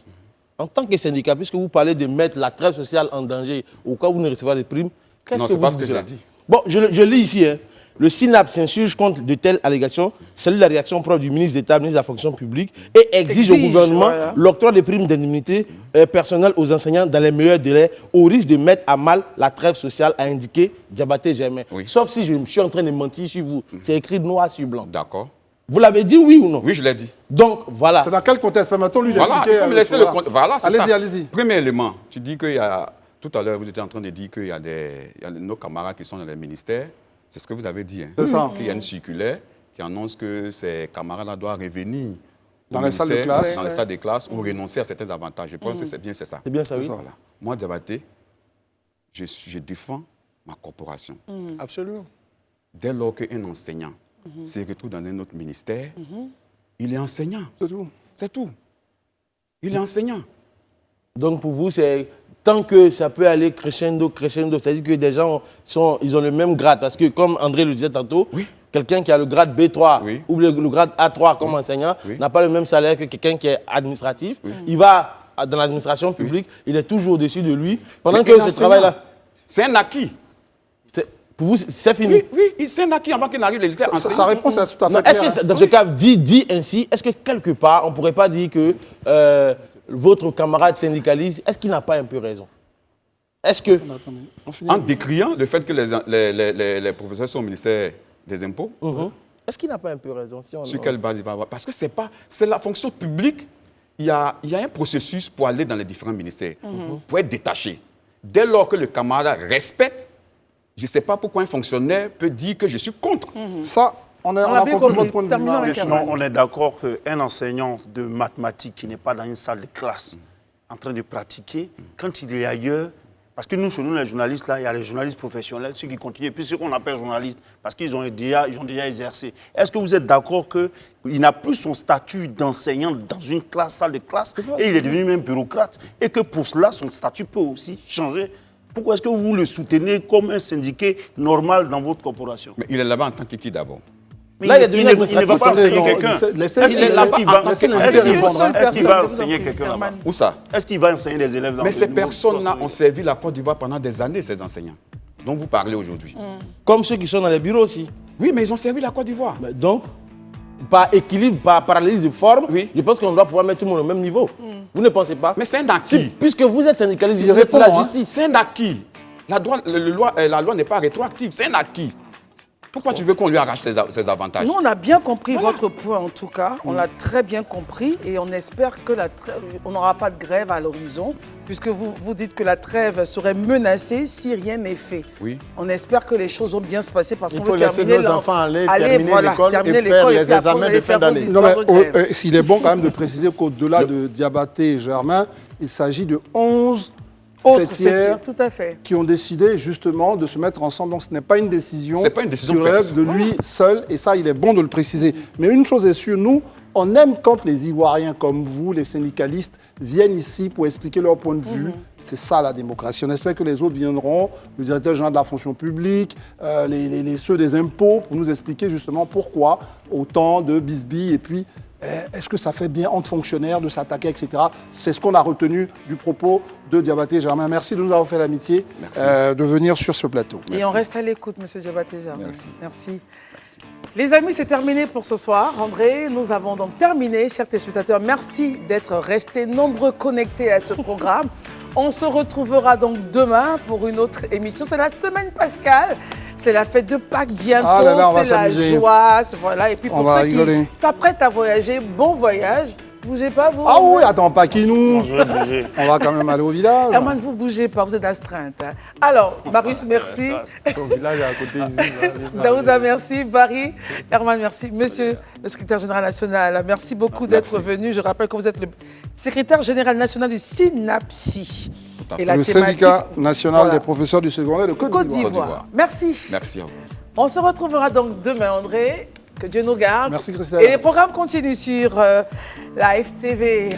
En tant que syndicat, puisque vous parlez de mettre la trêve sociale en danger au cas où vous ne recevez pas de primes, qu'est-ce que vous dites? Non, c'est pas ce que j'ai dit. Bon, je lis ici. Hein. Le SYNAP s'insurge contre de telles allégations, salue la réaction propre du ministre d'État, ministre de la fonction publique, et exige au gouvernement l'octroi des primes d'indemnité personnelle aux enseignants dans les meilleurs délais, au risque de mettre à mal la trêve sociale, a indiqué Diabaté Germain. Oui. Sauf si je suis en train de mentir sur vous. C'est écrit noir sur blanc. D'accord. Vous l'avez dit, oui ou non? Oui, je l'ai dit. Donc, voilà. C'est dans quel contexte? Permettons lui Voilà, d'expliquer. il faut me laisser le contexte. Voilà, c'est ça. Allez-y, allez-y. Premier élément, tu dis qu'il y a... Tout à l'heure, vous étiez en train de dire qu'il y a nos camarades qui sont dans les ministères. C'est ce que vous avez dit. Hein. C'est ça. Qu'il y a une circulaire qui annonce que ces camarades-là doivent revenir dans les salles de classe. Dans les salles de classe ou renoncer à certains avantages. Je pense que c'est bien ça. C'est bien ça, oui. Voilà. Moi, Diabaté, je défends ma corporation. Absolument. Dès lors qu'un enseignant se retrouve dans un autre ministère, il est enseignant. C'est tout. C'est tout. Il est enseignant. Donc pour vous, c'est tant que ça peut aller crescendo, c'est-à-dire que des gens ils ont le même grade. Parce que comme André le disait tantôt, quelqu'un qui a le grade B3 ou le grade A3 comme enseignant n'a pas le même salaire que quelqu'un qui est administratif. Il va dans l'administration publique, il est toujours au-dessus de lui. Pendant que ce travail-là... C'est un acquis. Pour vous, c'est fini? Oui, c'est un acquis avant qu'il n'arrive les Sa réponse est tout à fait claire. Est-ce que dans ce cas, dit ainsi, est-ce que quelque part, on ne pourrait pas dire que votre camarade syndicaliste, est-ce qu'il n'a pas un peu raison? Est-ce que... En décriant le fait que les professeurs sont au ministère des Impôts, est-ce qu'il n'a pas un peu raison? Sur quelle base il va avoir? Parce que c'est la fonction publique. Il y a un processus pour aller dans les différents ministères, pour être détaché. Dès lors que le camarade respecte, je ne sais pas pourquoi un fonctionnaire peut dire que je suis contre. Ça, on a compris votre point de vue. Non, on est d'accord qu'un enseignant de mathématiques qui n'est pas dans une salle de classe en train de pratiquer, quand il est ailleurs, parce que nous, chez nous, les journalistes, là, il y a les journalistes professionnels, ceux qui continuent, puis ceux qu'on appelle journalistes, parce qu'ils ont déjà exercé. Est-ce que vous êtes d'accord qu'il n'a plus son statut d'enseignant dans une salle de classe, et il est devenu même bureaucrate, et que pour cela, son statut peut aussi changer? Pourquoi est-ce que vous le soutenez comme un syndiqué normal dans votre corporation? Mais il est là-bas en tant qu'équipe d'abord. Là, il ne va pas enseigner quelqu'un. Est-ce qu'il va enseigner quelqu'un là-bas? Où ça? Est-ce qu'il va enseigner des élèves là-bas? Mais ces personnes-là ont servi la Côte d'Ivoire pendant des années, ces enseignants dont vous parlez aujourd'hui. Comme ceux qui sont dans les bureaux aussi. Oui, mais ils ont servi la Côte d'Ivoire. Donc, par équilibre, par parallélisme de forme, je pense qu'on doit pouvoir mettre tout le monde au même niveau. Vous ne pensez pas? Mais c'est un acquis. Puisque vous êtes syndicaliste, vous êtes pour la justice. C'est un acquis. La loi n'est pas rétroactive, c'est un acquis. Pourquoi tu veux qu'on lui arrache ses avantages? Nous, on a bien compris votre point, en tout cas. On l'a très bien compris et on espère que on n'aura pas de grève à l'horizon, puisque vous dites que la trêve serait menacée si rien n'est fait. Oui. On espère que les choses vont bien se passer parce qu'on veut terminer nos enfants aller terminer l'école et faire les examens de fin d'année. Non, mais il est bon quand même de préciser qu'au-delà de Diabaté et Germain, il s'agit de 11 autres fêtières tout à fait, qui ont décidé justement de se mettre ensemble. Donc ce n'est pas une décision, qui relève de lui seul, et ça il est bon de le préciser. Mais une chose est sûre, nous, on aime quand les Ivoiriens comme vous, les syndicalistes, viennent ici pour expliquer leur point de vue. C'est ça la démocratie. On espère que les autres viendront, le directeur général de la fonction publique, ceux des impôts, pour nous expliquer justement pourquoi autant de bisbilles et puis est-ce que ça fait bien entre fonctionnaires de s'attaquer, etc. C'est ce qu'on a retenu du propos de Diabaté Germain. Merci de nous avoir fait l'amitié de venir sur ce plateau. Et on reste à l'écoute, M. Diabaté Germain. Merci. Les amis, c'est terminé pour ce soir. André, nous avons donc terminé. Chers téléspectateurs, merci d'être restés nombreux connectés à ce programme. On se retrouvera donc demain pour une autre émission. C'est la semaine pascale. C'est la fête de Pâques bientôt. C'est la joie. Voilà. Et puis pour ceux qui s'apprêtent à voyager, bon voyage. bougez pas, vous? Ah oui, attends, pas qui nous. Je vais bouger. On va quand même aller au village. Herman, vous bougez pas, vous êtes astreinte. Hein. Alors, Marius, merci. Son village est à côté ici. Daouda, merci. Barry, Herman, merci. Monsieur le secrétaire général national, merci beaucoup d'être venu. Je rappelle que vous êtes le secrétaire général national du SYNAPSI. Et le syndicat national des professeurs du secondaire de Côte d'Ivoire. Merci. Merci à vous. On se retrouvera donc demain, André. Que Dieu nous garde. Merci, Christelle. Et les programmes continuent sur Live TV.